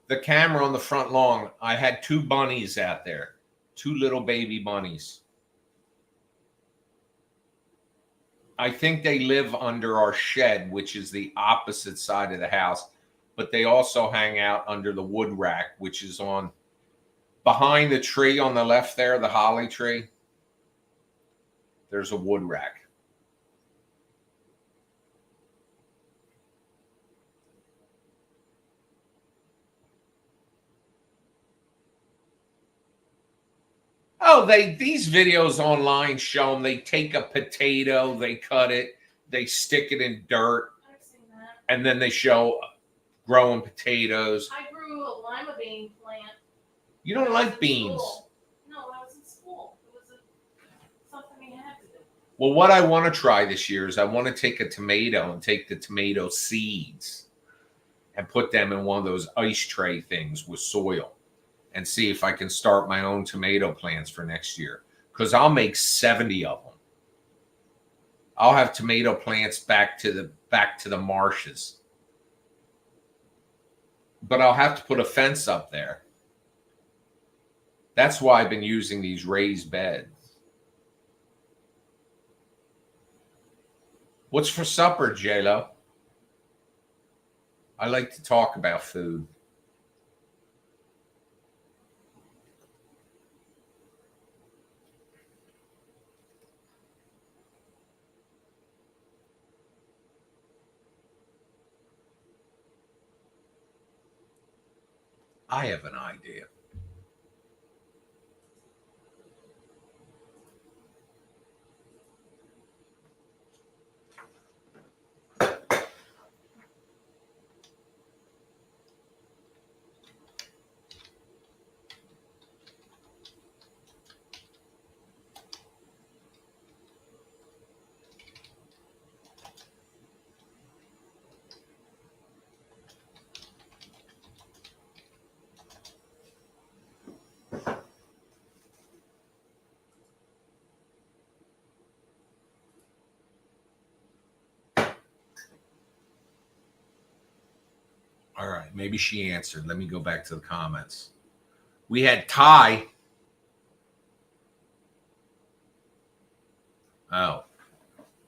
The camera on the front lawn, I had 2 bunnies out there, 2 little baby bunnies. I think they live under our shed, which is the opposite side of the house, but they also hang out under the wood rack, which is on behind the tree on the left there, the holly tree. There's a wood rack. Oh, these videos online show them. They take a potato, they cut it, they stick it in dirt, I've seen that. and then they show growing potatoes. I grew a lima bean plant. You don't like beans. No, I was in school. It was something we had to do. Well, what I want to try this year is I want to take a tomato and take the tomato seeds and put them in one of those ice tray things with soil and see if I can start my own tomato plants for next year. Because I'll make 70 of them. I'll have tomato plants back to the marshes. But I'll have to put a fence up there. That's why I've been using these raised beds. What's for supper, J-Lo? I like to talk about food. I have an idea. All right, maybe she answered. Let me go back to the comments. We had Ty. Oh,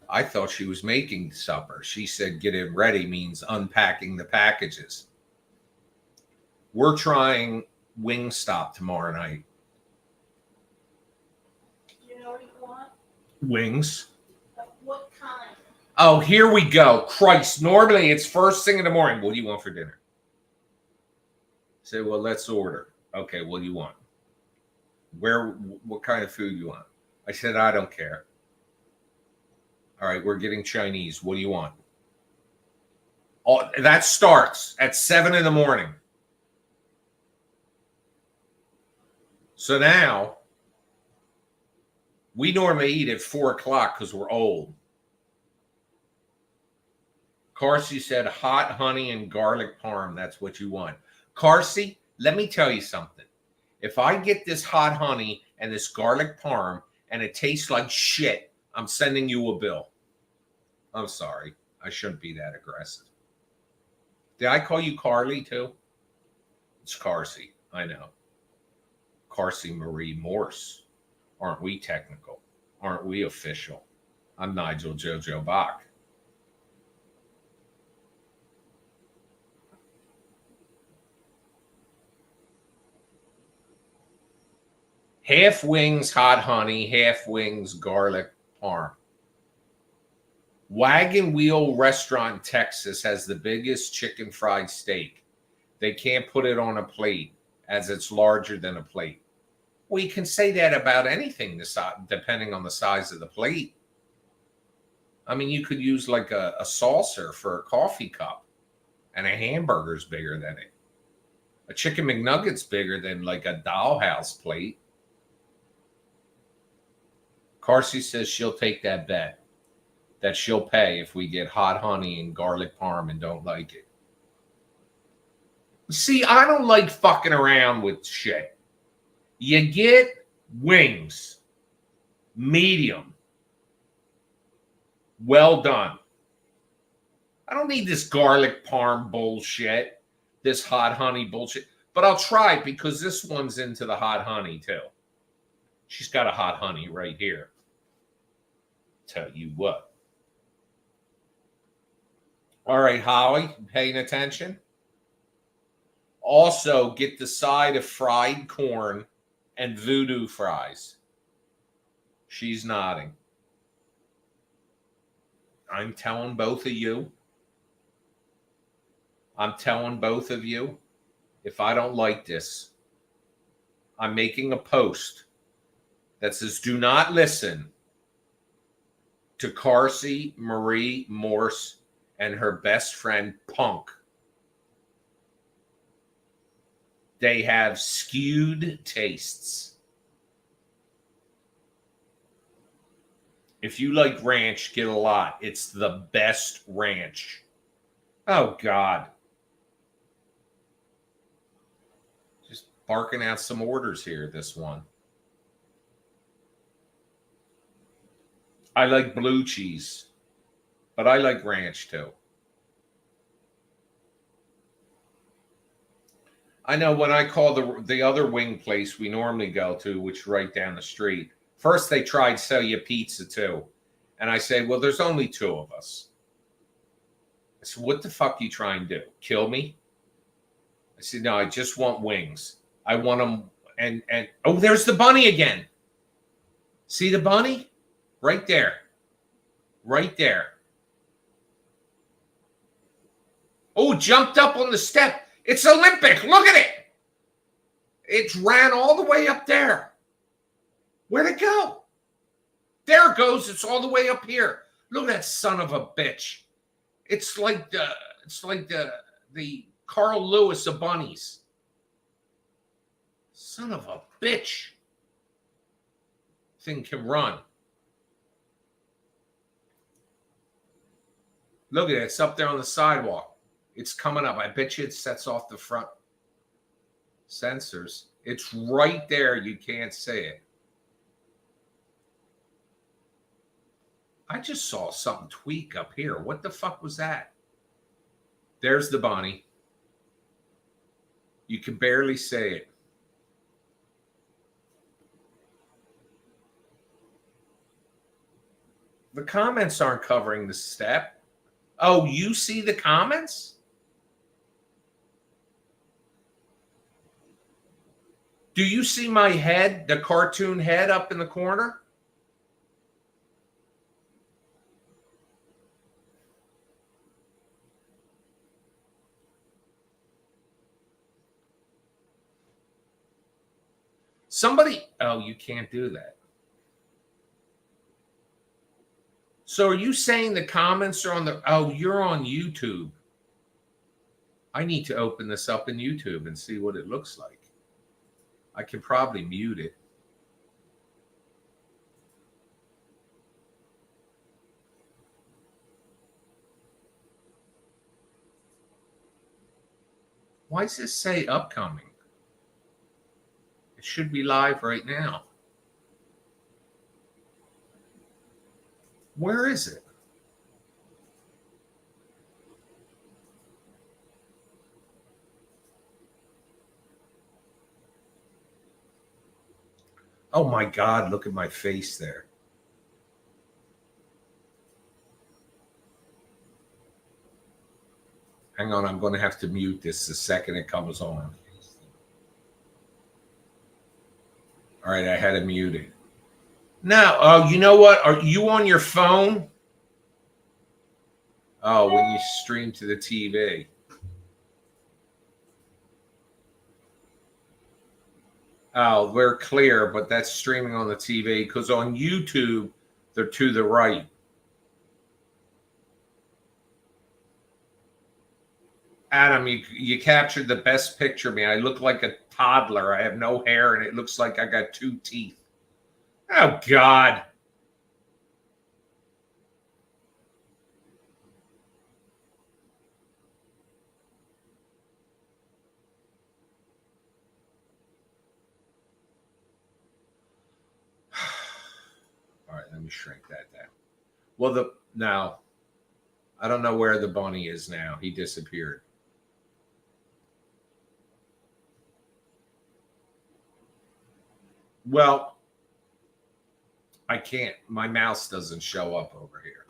I thought she was making supper. She said getting ready means unpacking the packages. We're trying Wingstop tomorrow night. You know what you want? Wings. What kind? Oh, here we go. Christ. Normally it's first thing in the morning. What do you want for dinner? Say, well, let's order. Okay, what do you want? What kind of food you want? I said, I don't care. All right, we're getting Chinese. What do you want? Oh, that starts at 7 in the morning. So now we normally eat at 4 o'clock because we're old. Carsey said hot honey and garlic parm. That's what you want. Carsey, let me tell you something. If I get this hot honey and this garlic parm and it tastes like shit, I'm sending you a bill. I'm sorry. I shouldn't be that aggressive. Did I call you Carly too? It's Carsey. I know. Carsey Marie Morse. Aren't we technical? Aren't we official? I'm Nigel Jojo Bach. Half wings, hot honey, half wings, garlic parm. Wagon Wheel Restaurant in Texas has the biggest chicken fried steak. They can't put it on a plate as it's larger than a plate. Well, you can say that about anything depending on the size of the plate. I mean, you could use like a saucer for a coffee cup, and a hamburger's bigger than it. A chicken McNugget's bigger than like a dollhouse plate. Carsey says she'll take that bet, that she'll pay if we get hot honey and garlic parm and don't like it. See, I don't like fucking around with shit. You get wings, medium, well done. I don't need this garlic parm bullshit, this hot honey bullshit, but I'll try it because this one's into the hot honey too. She's got a hot honey right here. Tell you what. All right, Holly, paying attention? Also, get the side of fried corn and voodoo fries. She's nodding. I'm telling both of you. If I don't like this, I'm making a post that says, do not listen to Carsey Marie Morse and her best friend Punk. They have skewed tastes. If you like ranch, get a lot. It's the best ranch. Oh, God. Just barking out some orders here, this one. I like blue cheese, but I like ranch too. I know when I call the other wing place we normally go to, which is right down the street, first they tried to sell you pizza too. And I say, well, there's only two of us. I said, what the fuck you trying to do? Kill me? I said, no, I just want wings. I want them. And oh, there's the bunny again. See the bunny? Right there. Right there. Oh, jumped up on the step. It's Olympic. Look at it. It ran all the way up there. Where'd it go? There it goes. It's all the way up here. Look at that son of a bitch. It's like the Carl Lewis of bunnies. Son of a bitch. Thing can run. Look at it. It's up there on the sidewalk. It's coming up. I bet you it sets off the front sensors. It's right there. You can't see it. I just saw something tweak up here. What the fuck was that? There's the bunny. You can barely see it. The comments aren't covering the step. Oh, you see the comments? Do you see my head, the cartoon head up in the corner? Somebody, oh, you can't do that. So are you saying the comments are on the, oh, you're on YouTube. I need to open this up in YouTube and see what it looks like. I can probably mute it. Why does this say upcoming? It should be live right now. Where is it? Oh my God, look at my face there. Hang on, I'm going to have to mute this the second it comes on. All right, I had to mute it. Now, oh, you know what? Are you on your phone? Oh, when you stream to the TV. Oh, we're clear, but that's streaming on the TV because on YouTube, they're to the right. Adam, you captured the best picture of me. I look like a toddler. I have no hair, and it looks like I got 2 teeth. Oh, God. All right, let me shrink that down. Well, now, I don't know where the bunny is now. He disappeared. Well, I can't. My mouse doesn't show up over here.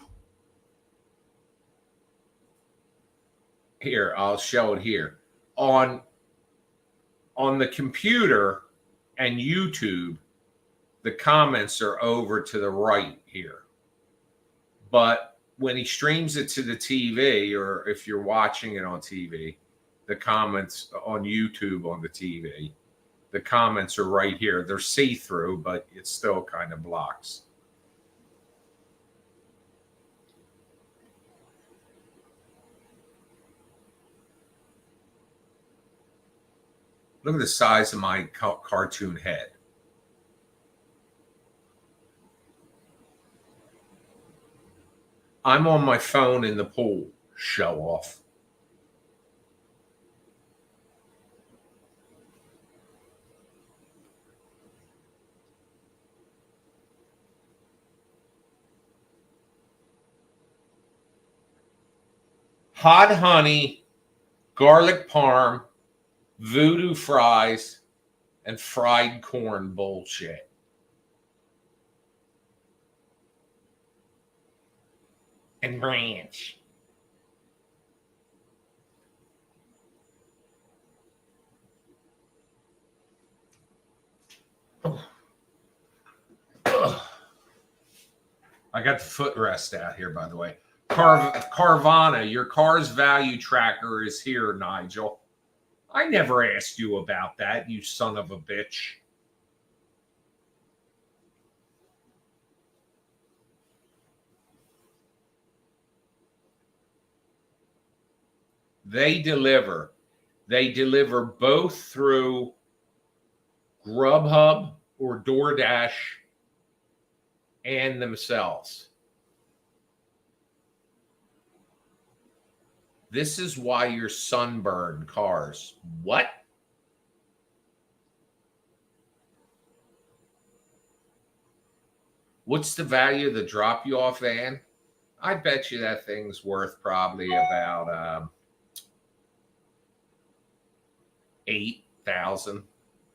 Here, I'll show it here. On the computer and YouTube, the comments are over to the right here. But when he streams it to the TV, or if you're watching it on TV, the comments on YouTube on the TV, the comments are right here. They're see-through, but it still kind of blocks. Look at the size of my cartoon head. I'm on my phone in the pool. Show off. Hot honey, garlic parm, voodoo fries, and fried corn bullshit. And ranch. Ugh. I got the footrest out here, by the way. Carvana, your car's value tracker is here, Nigel. I never asked you about that, you son of a bitch. They deliver. They deliver both through Grubhub or DoorDash and themselves. This is why you're sunburned, cars. What? What's the value of the drop you off van? I bet you that thing's worth probably about 8,000,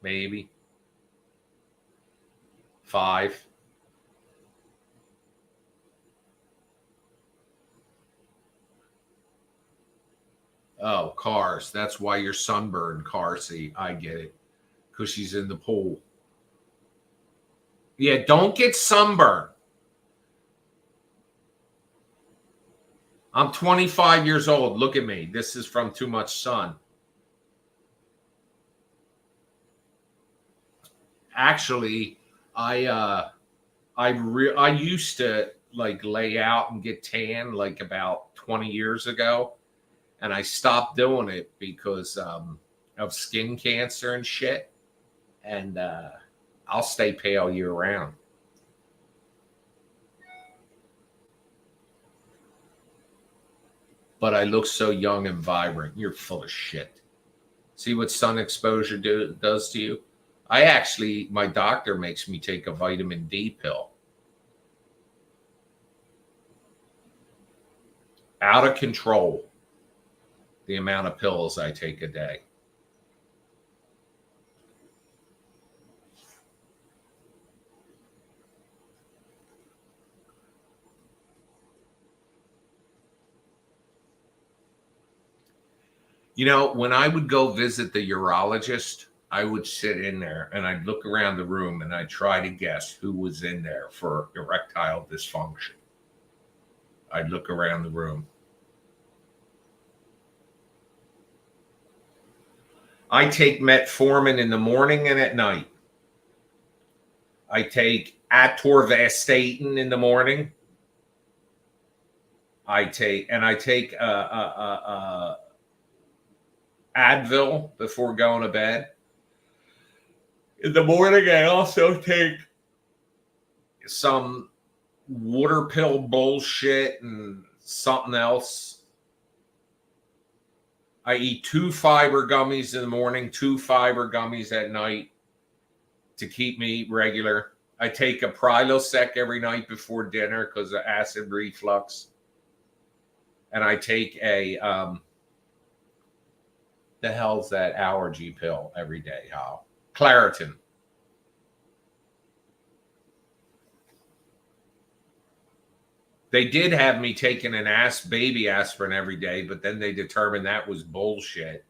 maybe 5. Oh, cars. That's why you're sunburned, car seat. I get it. Because she's in the pool. Yeah, don't get sunburned. I'm 25 years old. Look at me. This is from too much sun. Actually, I used to like lay out and get tan like about 20 years ago, and I stopped doing it because of skin cancer and shit. And I'll stay pale year round. But I look so young and vibrant. You're full of shit. See what sun exposure does to you? My doctor makes me take a vitamin D pill. Out of control, the amount of pills I take a day. You know, when I would go visit the urologist, I would sit in there and I'd look around the room and I'd try to guess who was in there for erectile dysfunction. I'd look around the room. I take metformin in the morning and at night. I take atorvastatin in the morning. I take Advil before going to bed. In the morning, I also take some water pill bullshit and something else. I eat 2 fiber gummies in the morning, 2 fiber gummies at night to keep me regular. I take a Prilosec every night before dinner because of acid reflux. And I take a, the hell's that allergy pill every day, Hal? Claritin. They did have me taking an baby aspirin every day, but then they determined that was bullshit.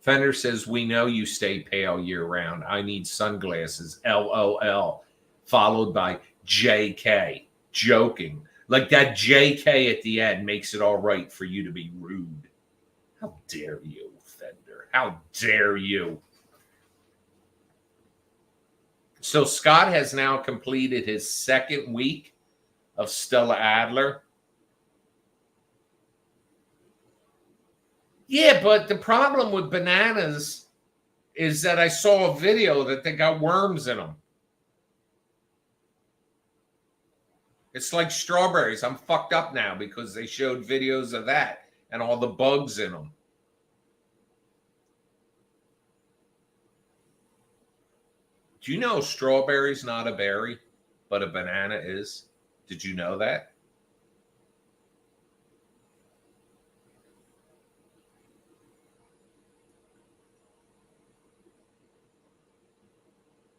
Fender says, we know you stay pale year round. I need sunglasses. LOL. Followed by JK. Joking. Like that JK at the end makes it all right for you to be rude. How dare you, Fender? How dare you? So Scott has now completed his 2nd week of Stella Adler. Yeah, but the problem with bananas is that I saw a video that they got worms in them. It's like strawberries. I'm fucked up now because they showed videos of that and all the bugs in them. Do you know strawberry's not a berry, but a banana is? Did you know that?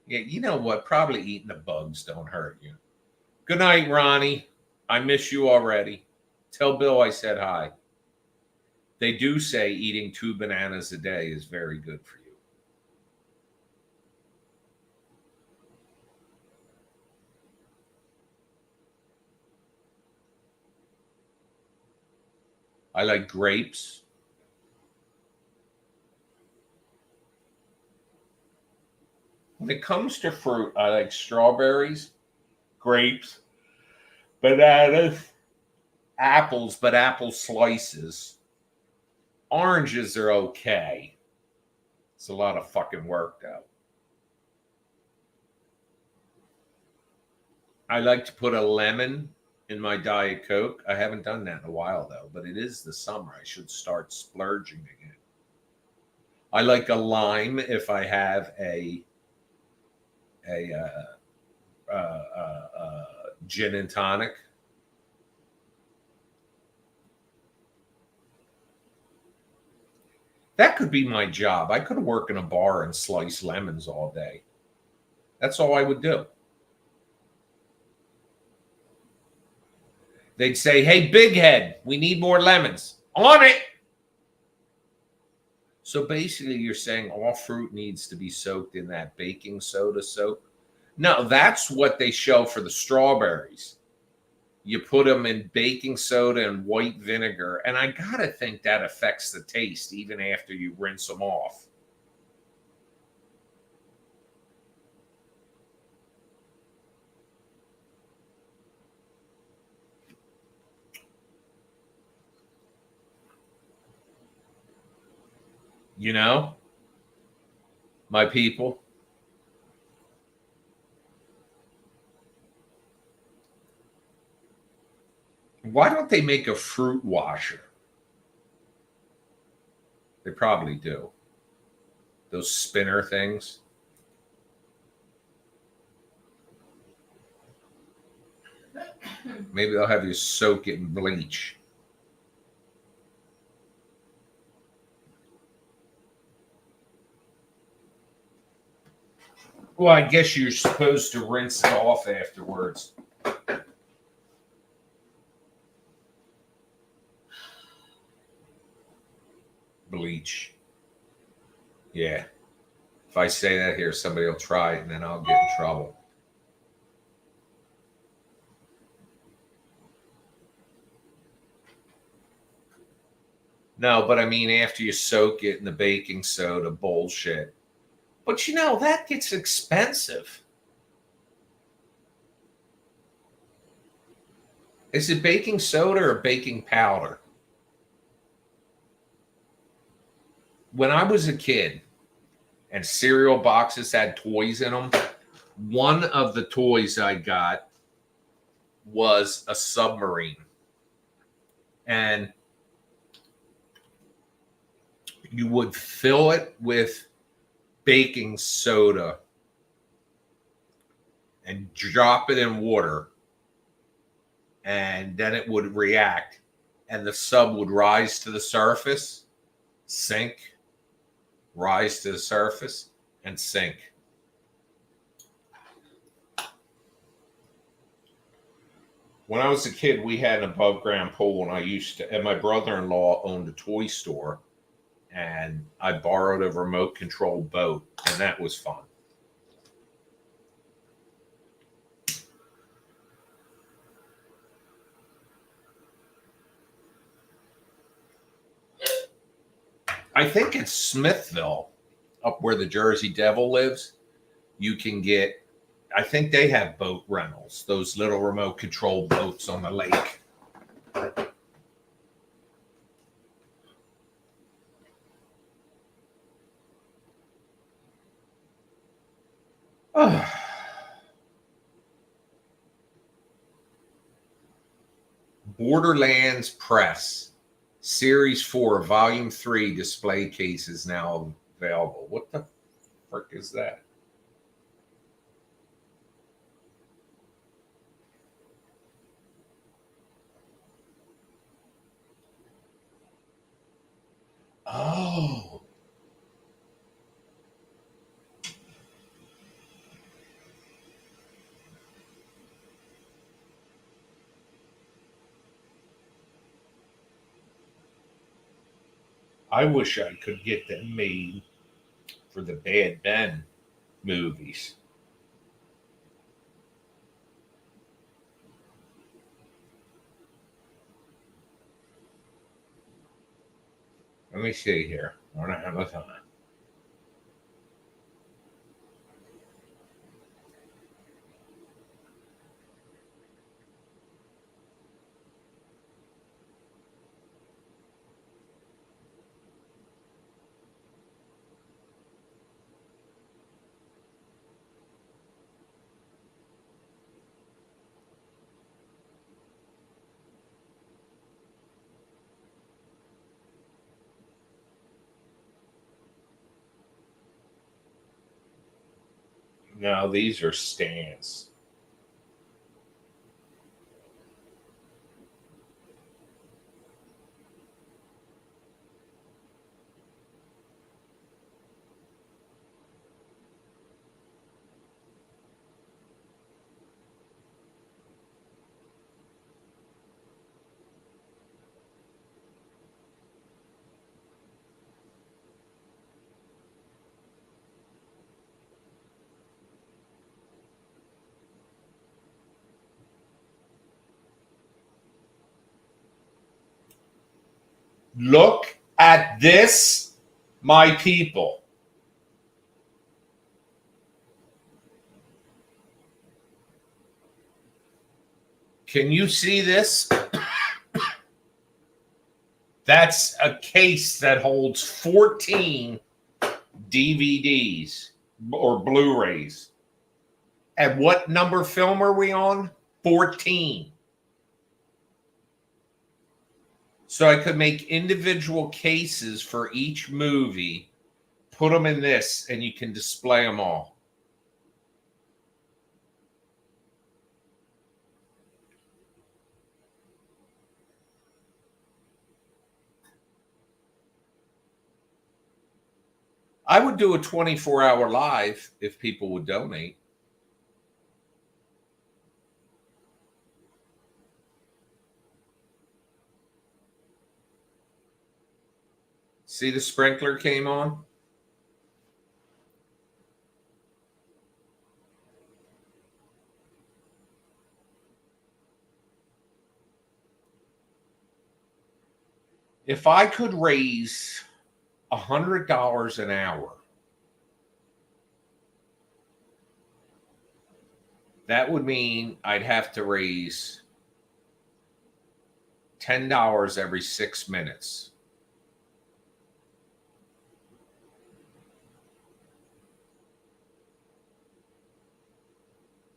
Yeah, you know what? Probably eating the bugs don't hurt you. Good night, Ronnie. I miss you already. Tell Bill I said hi. They do say eating 2 bananas a day is very good for you. I like grapes. When it comes to fruit, I like strawberries, grapes, bananas, apples, but apple slices. Oranges are okay. It's a lot of fucking work, though. I like to put a lemon in my Diet Coke. I haven't done that in a while, though, but it is the summer. I should start splurging again. I like a lime if I have a gin and tonic. That could be my job. I could work in a bar and slice lemons all day. That's all I would do. They'd say, hey, big head, we need more lemons. On it. So basically, you're saying all fruit needs to be soaked in that baking soda soap? No, that's what they show for the strawberries. You put them in baking soda and white vinegar, and I gotta think that affects the taste even after you rinse them off. You know, my people. Why don't they make a fruit washer? They probably do. Those spinner things. Maybe they'll have you soak it in bleach. Well, I guess you're supposed to rinse it off afterwards. Bleach. Yeah. If I say that here, somebody will try it and then I'll get in trouble. No, but I mean, after you soak it in the baking soda, bullshit. But you know, that gets expensive. Is it baking soda or baking powder? When I was a kid and cereal boxes had toys in them, one of the toys I got was a submarine. And you would fill it with baking soda and drop it in water, and then it would react, and the sub would rise to the surface, sink, rise to the surface, and sink. When I was a kid, we had an above ground pool, and my brother-in-law owned a toy store, and I borrowed a remote control boat, and that was fun. I think it's Smithville, up where the Jersey Devil lives. You can get, I think they have boat rentals, those little remote control boats on the lake. Borderlands Press Series 4 Volume 3 display case is now available. What the frick is that? Oh. I wish I could get them made for the Bad Ben movies. Let me see here. I don't have a time. No, these are stands. Look at this, my people. Can you see this? That's a case that holds 14 DVDs or Blu-rays. And what number film are we on? 14. So I could make individual cases for each movie, put them in this, and you can display them all. I would do a 24-hour live if people would donate. See, the sprinkler came on? If I could raise $100 an hour, that would mean I'd have to raise $10 every 6 minutes.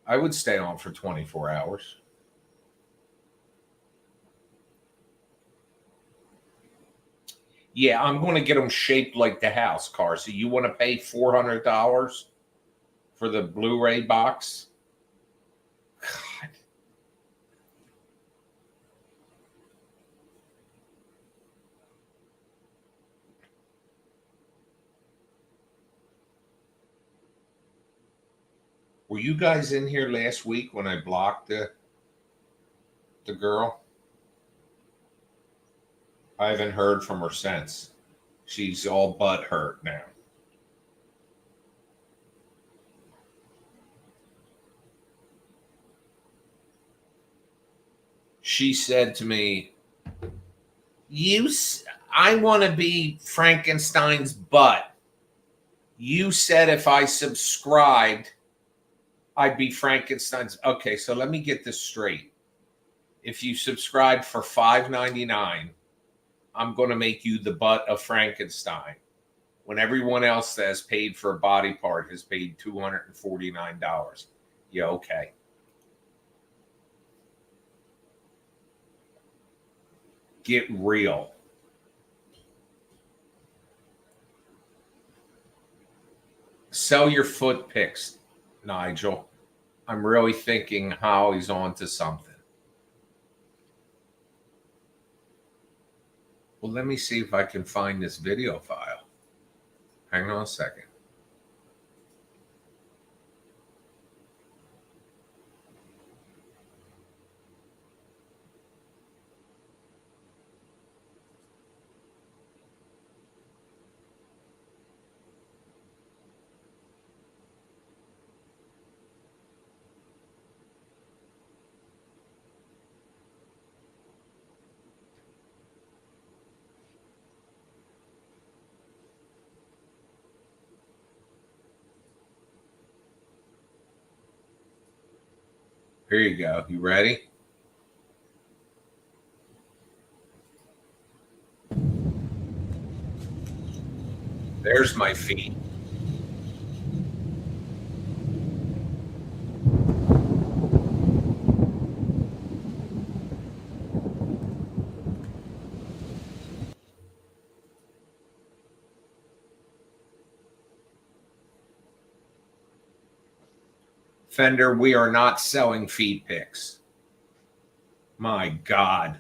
I would stay on for 24 hours. Yeah, I'm going to get them shaped like the house, car. So you want to pay $400 for the Blu-ray box? God. Were you guys in here last week when I blocked the girl? I haven't heard from her since. She's all but hurt now. She said to me, I want to be Frankenstein's butt. You said if I subscribed, I'd be Frankenstein's. Okay, so let me get this straight. If you subscribe for $5.99, I'm going to make you the butt of Frankenstein. when everyone else that has paid for a body part has paid $249. Yeah, okay. Get real. Sell your foot pics, Nigel. I'm really thinking Holly's on to something. Well, let me see if I can find this video file. Hang on a second. Here you go. You ready? There's my feet. Fender, we are not selling feet pics. My God.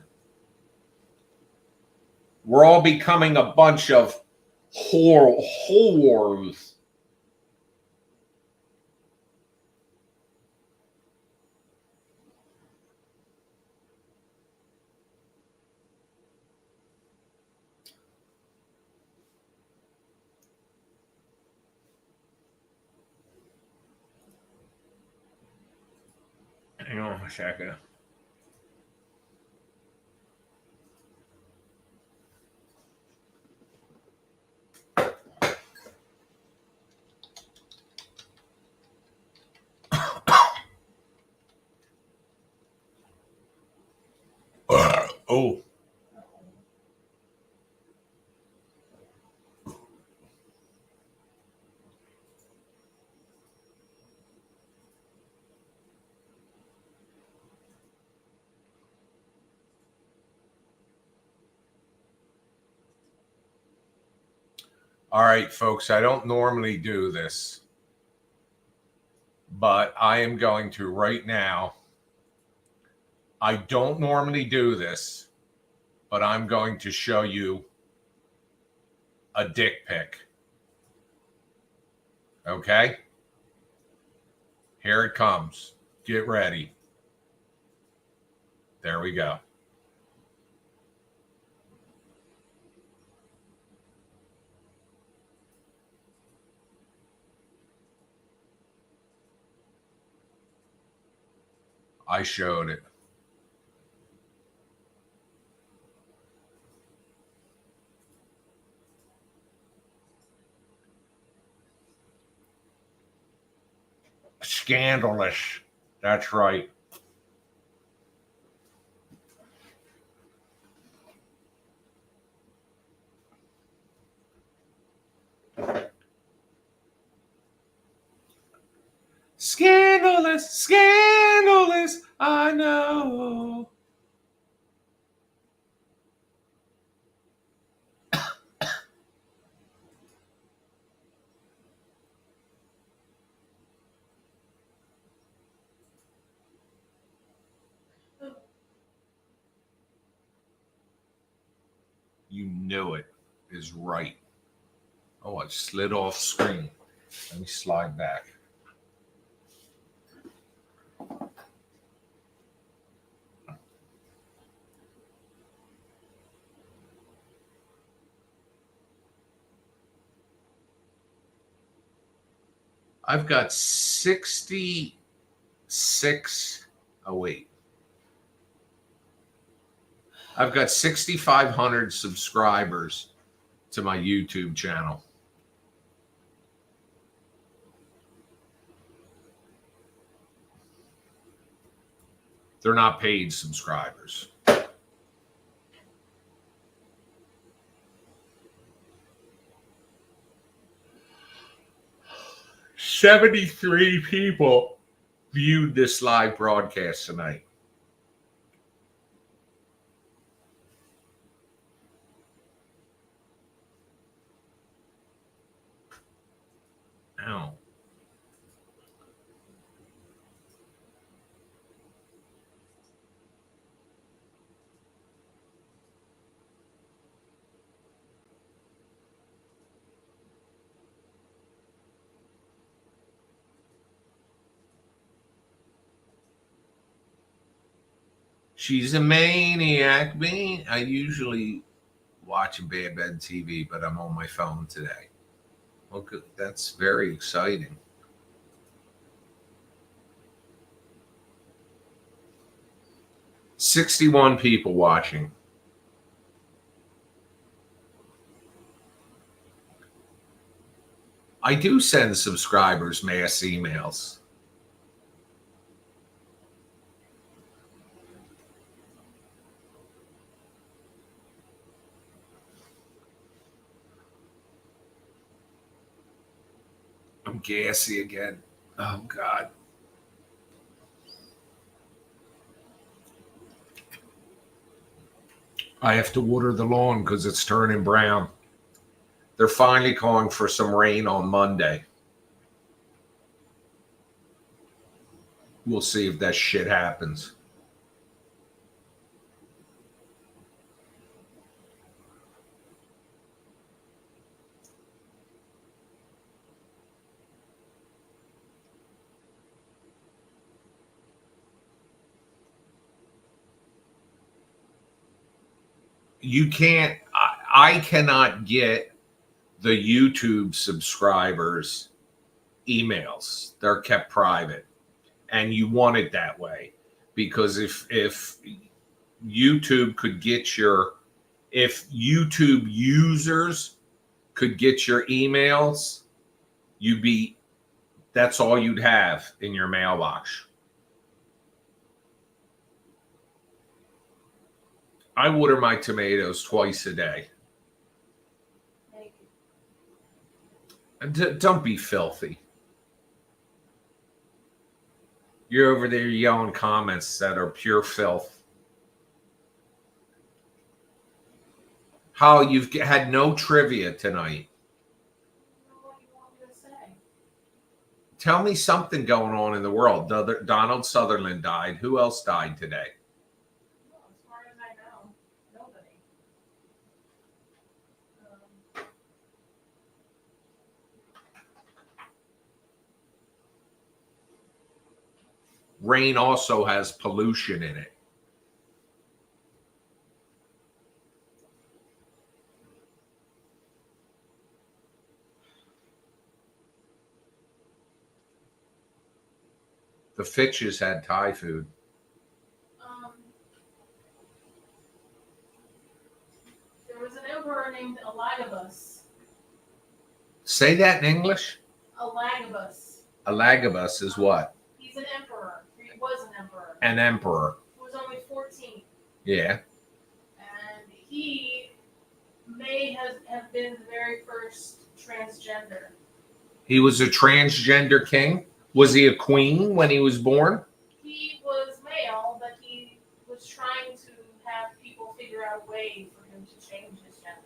We're all becoming a bunch of whores. Hang on a second. Oh. All right, folks, I don't normally do this, but I am going to right now. I don't normally do this, but I'm going to show you a dick pic. Okay? Here it comes. Get ready. There we go. I showed it. Scandalous. That's right. Scandalous, scandalous, I know. You knew it is right. Oh, I slid off screen. Let me slide back. I've got 66. Oh, wait. I've got 6,500 subscribers to my YouTube channel. They're not paid subscribers. 73 people viewed this live broadcast tonight. Ow. She's a maniac. I usually watch Bad Bed TV, but I'm on my phone today. Well, good. That's very exciting. "61 people watching. I do send subscribers mass emails. I'm gassy again. Oh, God. I have to water the lawn because it's turning brown. They're finally calling for some rain on Monday. We'll see if that shit happens. You can't, I cannot get the YouTube subscribers emails. They're kept private. And you want it that way. Because if YouTube could get if YouTube users could get your emails, that's all you'd have in your mailbox. I water my tomatoes twice a day. Thank you. And don't be filthy. You're over there yelling comments that are pure filth. How you've had no trivia tonight. I don't know what you want me to say. Tell me something going on in the world. Donald Sutherland died. Who else died today? Well, as far as I know, nobody. Rain also has pollution in it. The Fitches had Thai food. There was an emperor named Elagabus. Say that in English. Elagabus. Elagabus is what? He's an emperor. He was an emperor. An emperor. He was only 14. Yeah. And he may have been the very first transgender. He was a transgender king? Was he a queen when he was born? He was male, but he was trying to have people figure out a way for him to change his gender.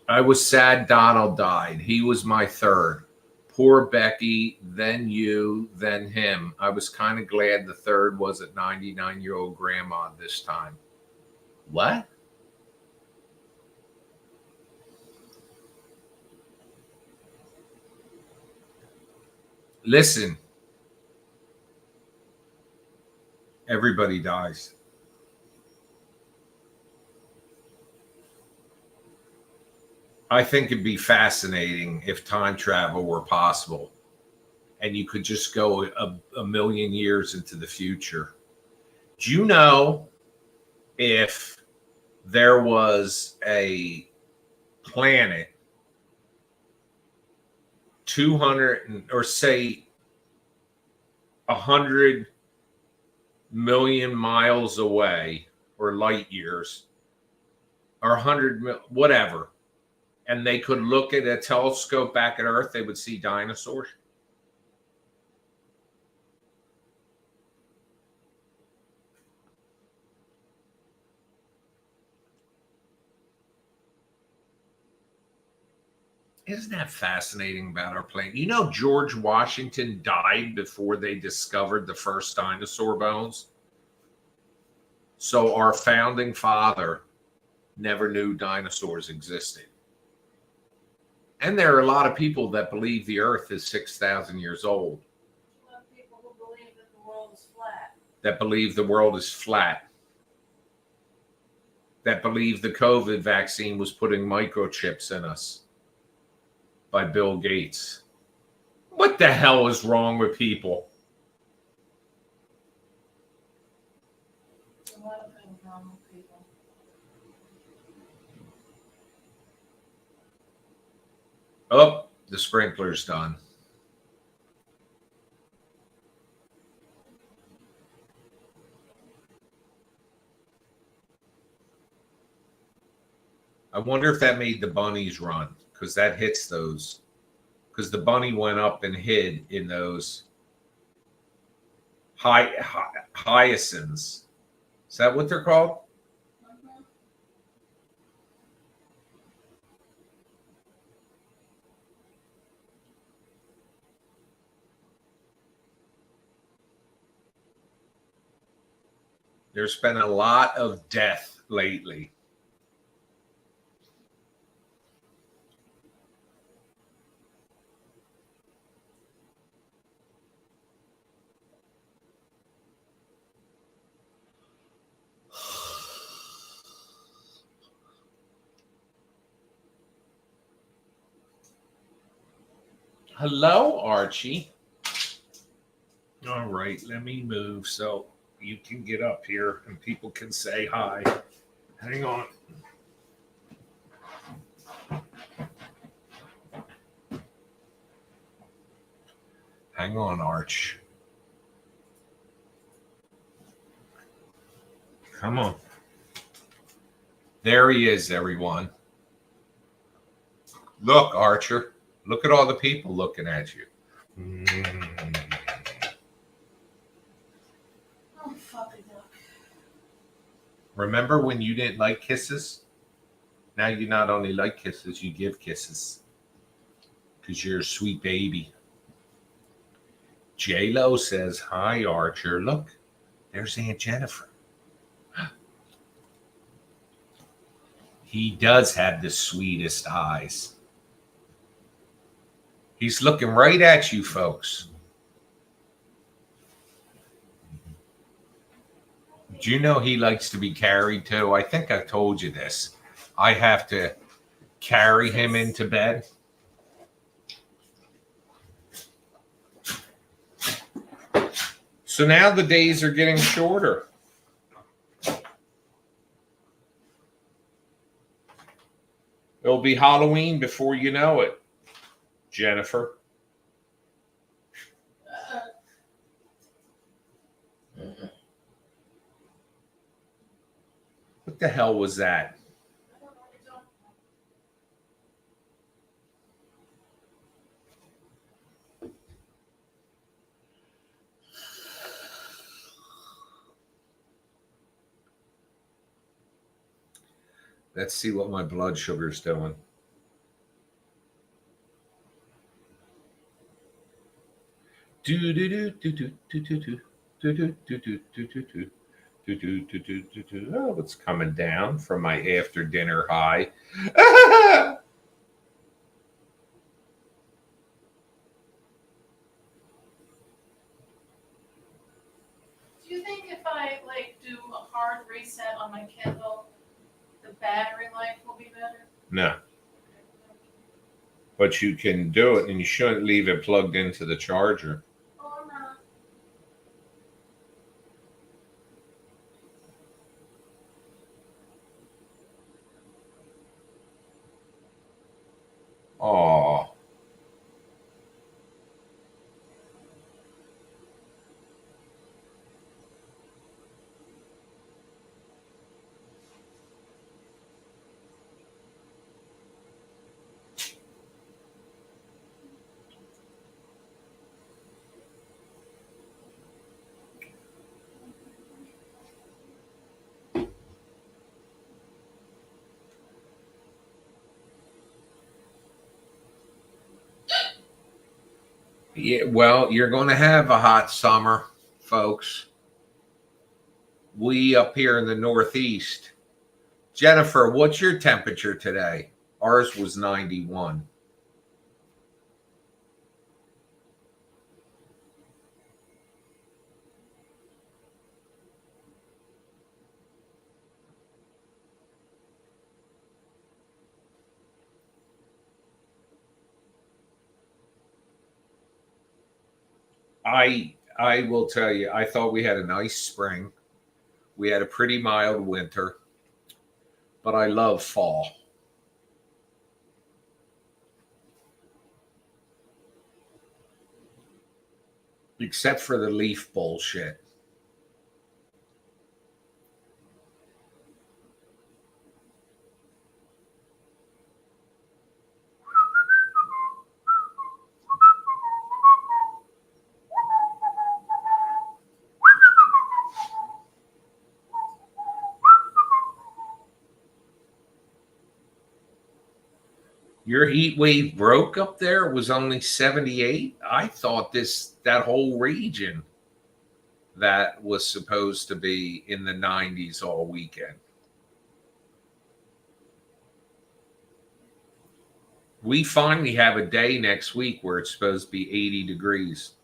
I was sad Donald died. He was my third. Poor Becky, then you, then him. I was kind of glad the third wasn't 99-year-old grandma this time. What? Listen. Everybody dies. I think it'd be fascinating if time travel were possible and you could just go a million years into the future. Do you know if there was a planet 200 or say 100 million miles away, or light years, or 100, whatever, and they could look at a telescope back at Earth, they would see dinosaurs? Isn't that fascinating about our planet? You know, George Washington died before they discovered the first dinosaur bones. So our founding father never knew dinosaurs existed. And there are a lot of people that believe the Earth is 6,000 years old. A lot of people who believe that the world is flat. That believe the world is flat. That believe the COVID vaccine was putting microchips in us by Bill Gates. What the hell is wrong with people? A lot of things wrong with people. Oh, the sprinkler's done. I wonder if that made the bunnies run, because that hits those. Because the bunny went up and hid in those hyacinths. Is that what they're called? Mhm. There's been a lot of death lately. Hello, Archie. All right, let me move so you can get up here and people can say hi. Hang on. Hang on, Arch. Come on. There he is, everyone. Look, Archer. Look at all the people looking at you. Oh, fuck a duck. Remember when you didn't like kisses? Now you not only like kisses, you give kisses. Because you're a sweet baby. J-Lo says, hi, Archer. Look, there's Aunt Jennifer. He does have the sweetest eyes. He's looking right at you, folks. Do you know he likes to be carried too? I think I told you this. I have to carry him into bed. So now the days are getting shorter. It'll be Halloween before you know it, Jennifer. What the hell was that? Let's see what my blood sugar's doing. Do do do do do do do do do do do do do do. Oh, it's coming down from my after dinner high. Do you think if I do a hard reset on my Kindle, the battery life will be better? No, but you can do it, and you shouldn't leave it plugged into the charger. Oh, no. Oh, Yeah, well, you're going to have a hot summer, folks. We up here in the Northeast. Jennifer, what's your temperature today? Ours was 91. I will tell you, I thought we had a nice spring. We had a pretty mild winter, but I love fall, except for the leaf bullshit. Your heat wave broke up there. It was only 78. I thought that whole region that was supposed to be in the 90s all weekend. We finally have a day next week where it's supposed to be 80 degrees.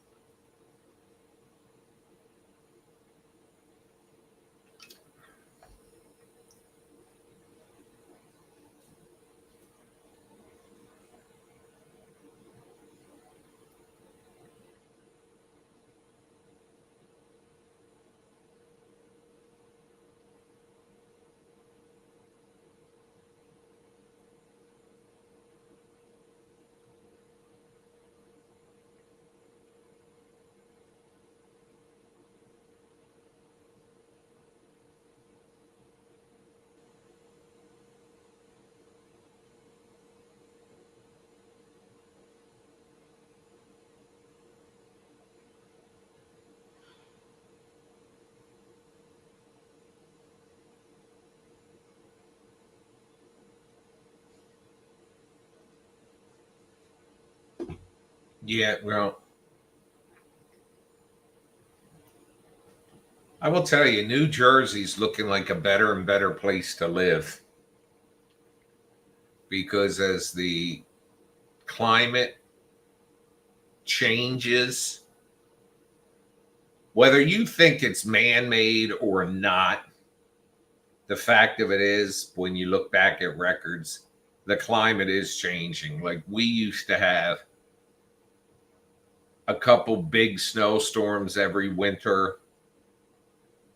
Yeah, well, I will tell you, New Jersey's looking like a better and better place to live because as the climate changes, whether you think it's man made or not, the fact of it is, when you look back at records, the climate is changing. Like we used to have a couple big snowstorms every winter.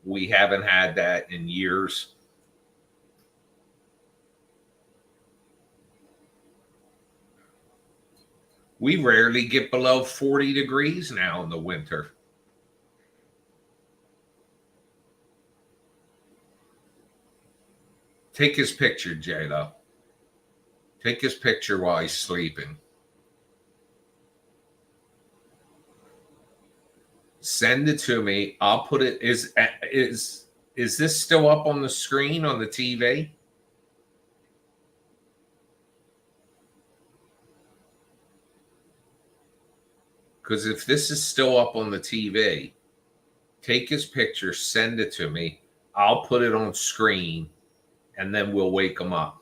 We haven't had that in years. We rarely get below 40 degrees now in the winter. Take his picture, J-Lo. Take his picture while he's sleeping. Send it to me. I'll put it. Is this still up on the screen on the TV? Because if this is still up on the TV, take his picture, send it to me. I'll put it on screen, and then we'll wake him up.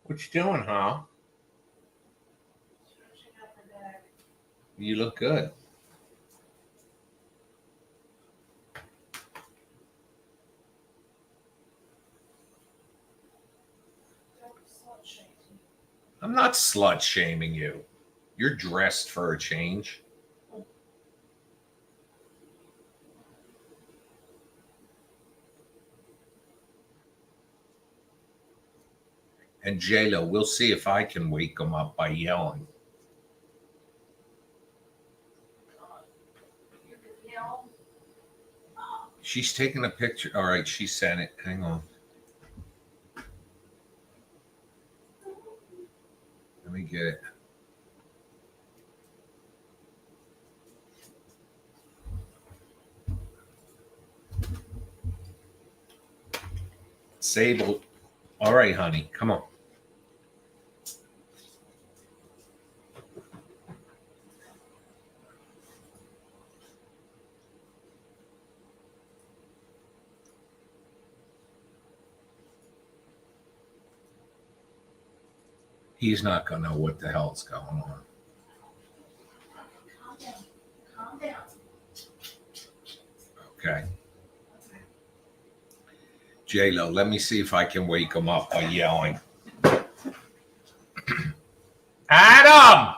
What you doing, huh? Stretching out the back. You look good. Don't slut shame me. I'm not slut shaming you. You're dressed for a change. And J-Lo, we'll see if I can wake them up by yelling. You could yell. She's taking a picture. All right, she sent it. Hang on. Let me get it. Sable. All right, honey, come on. He's not going to know what the hell's going on. Calm down. Calm down. Okay. J-Lo, let me see if I can wake him up by yelling. Adam!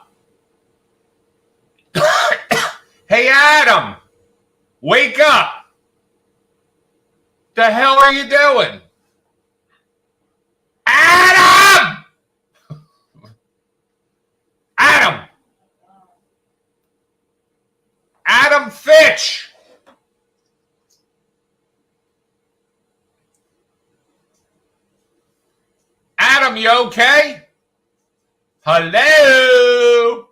Hey, Adam! Wake up! The hell are you doing? Adam! Adam! Adam Fitch! Adam, you okay? Hello?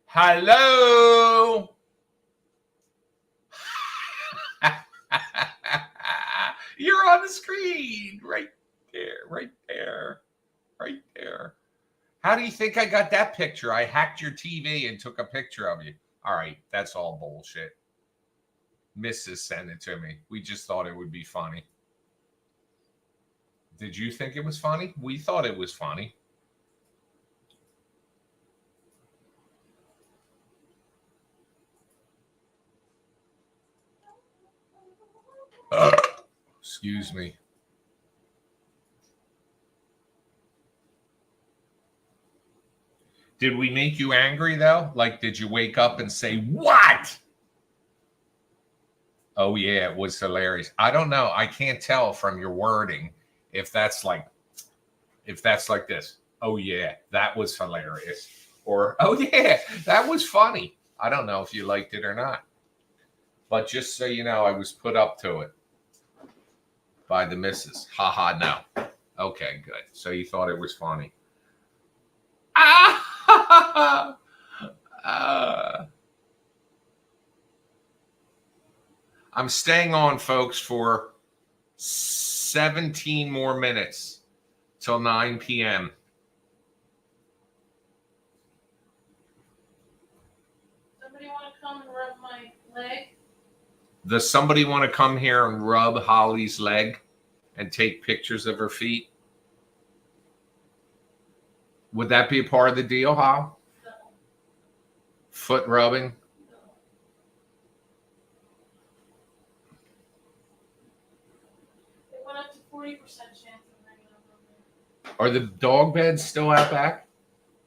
Hello? You're on the screen. Right there, right there, right there. How do you think I got that picture? I hacked your TV and took a picture of you. All right, that's all bullshit. Mrs. sent it to me. We just thought it would be funny. Did you think it was funny? We thought it was funny. Excuse me. Did we make you angry, though? Like, did you wake up and say, what? Oh, yeah, it was hilarious. I don't know. I can't tell from your wording if that's like this. Oh, yeah, that was hilarious. Or, oh, yeah, that was funny. I don't know if you liked it or not. But just so you know, I was put up to it by the missus. Ha ha, no. Okay, good. So you thought it was funny. I'm staying on, folks, for 17 more minutes till 9 p.m. Somebody want to come and rub my leg? Does somebody want to come here and rub Holly's leg and take pictures of her feet? Would that be a part of the deal, Hal? No. Foot rubbing? No. It went up to 40% chance of hanging up on there. Are the dog beds still out back?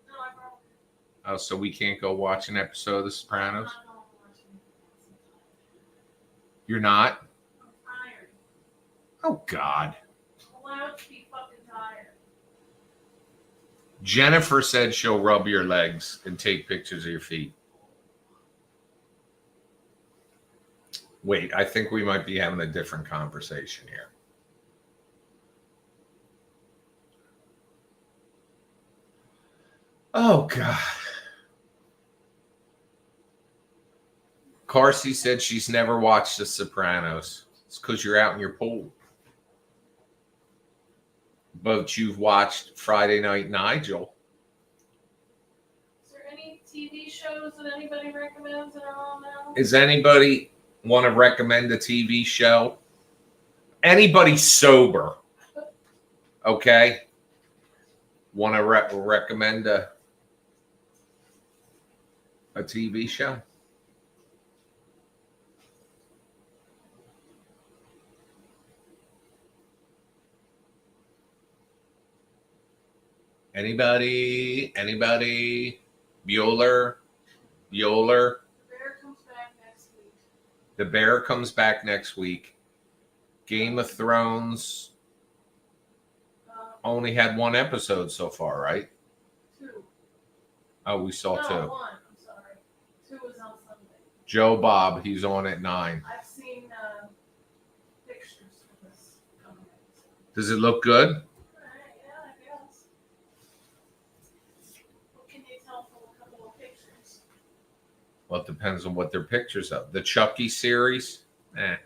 No, I broke it. Oh, so we can't go watch an episode of The Sopranos? I'm not going to watch it. You're not? I'm tired. Oh, God. I'm allowed to be fucking tired. Jennifer said she'll rub your legs and take pictures of your feet. Wait, I think we might be having a different conversation here. Oh, God. Carsey said she's never watched The Sopranos. It's because you're out in your pool. But you've watched Friday Night Nigel. Is there any TV shows that anybody recommends that are on now? Is anybody want to recommend a TV show? Anybody sober? Okay. Want to recommend a TV show? Anybody? Bueller? The Bear comes back next week. The Bear comes back next week. Game of Thrones. only had one episode so far, right? 2. Oh, we saw No, 2. 1. I'm sorry. 2 was on Sunday. Joe Bob, he's on at 9. I've seen pictures for this coming episode. Does it look good? Yeah, I guess. What can you tell from a couple of pictures? Well, it depends on what they're pictures of. The Chucky series? Eh.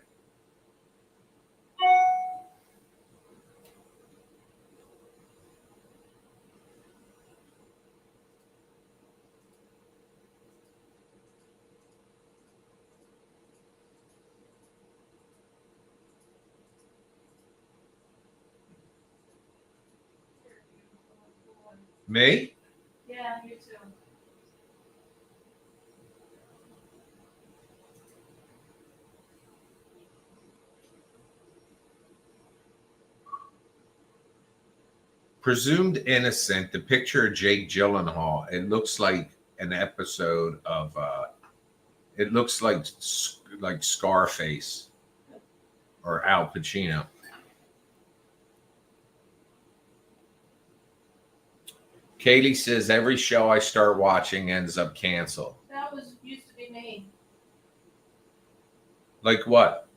Me? Yeah, you too. Presumed Innocent, the picture of Jake Gyllenhaal. It looks like an episode of, it looks like Scarface or Al Pacino. Katie says every show I start watching ends up canceled. That used to be me. Like what?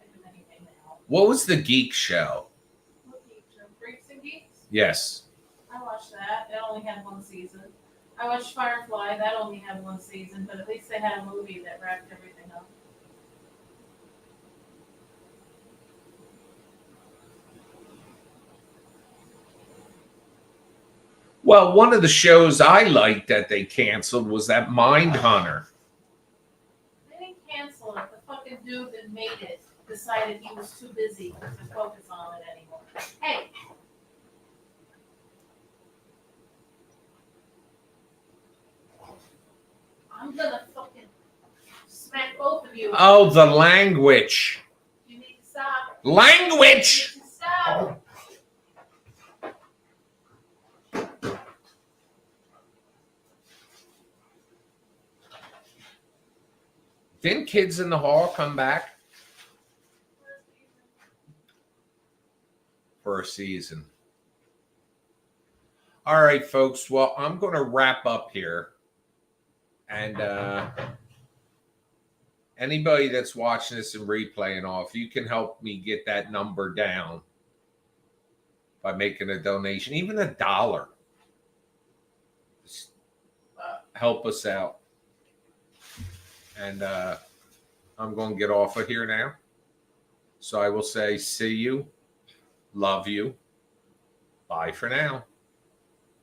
I do anything now. What was the geek show? What geek show? Freaks and Geeks? Yes. I watched that. It only had 1 season. I watched Firefly. That only had 1 season, but at least they had a movie that wrapped everything up. Well, one of the shows I liked that they canceled was that Mindhunter. They didn't cancel it. The fucking dude that made it decided he was too busy to focus on it anymore. Hey! I'm gonna fucking smack both of you. Oh, the language. You need to stop. Language! You need to stop. Didn't Kids in the Hall come back for a season? All right, folks. Well, I'm going to wrap up here. And anybody that's watching this and replaying off, you can help me get that number down by making a donation, even $1. Just, help us out. And I'm going to get off of here now. So I will say, see you, love you, bye for now.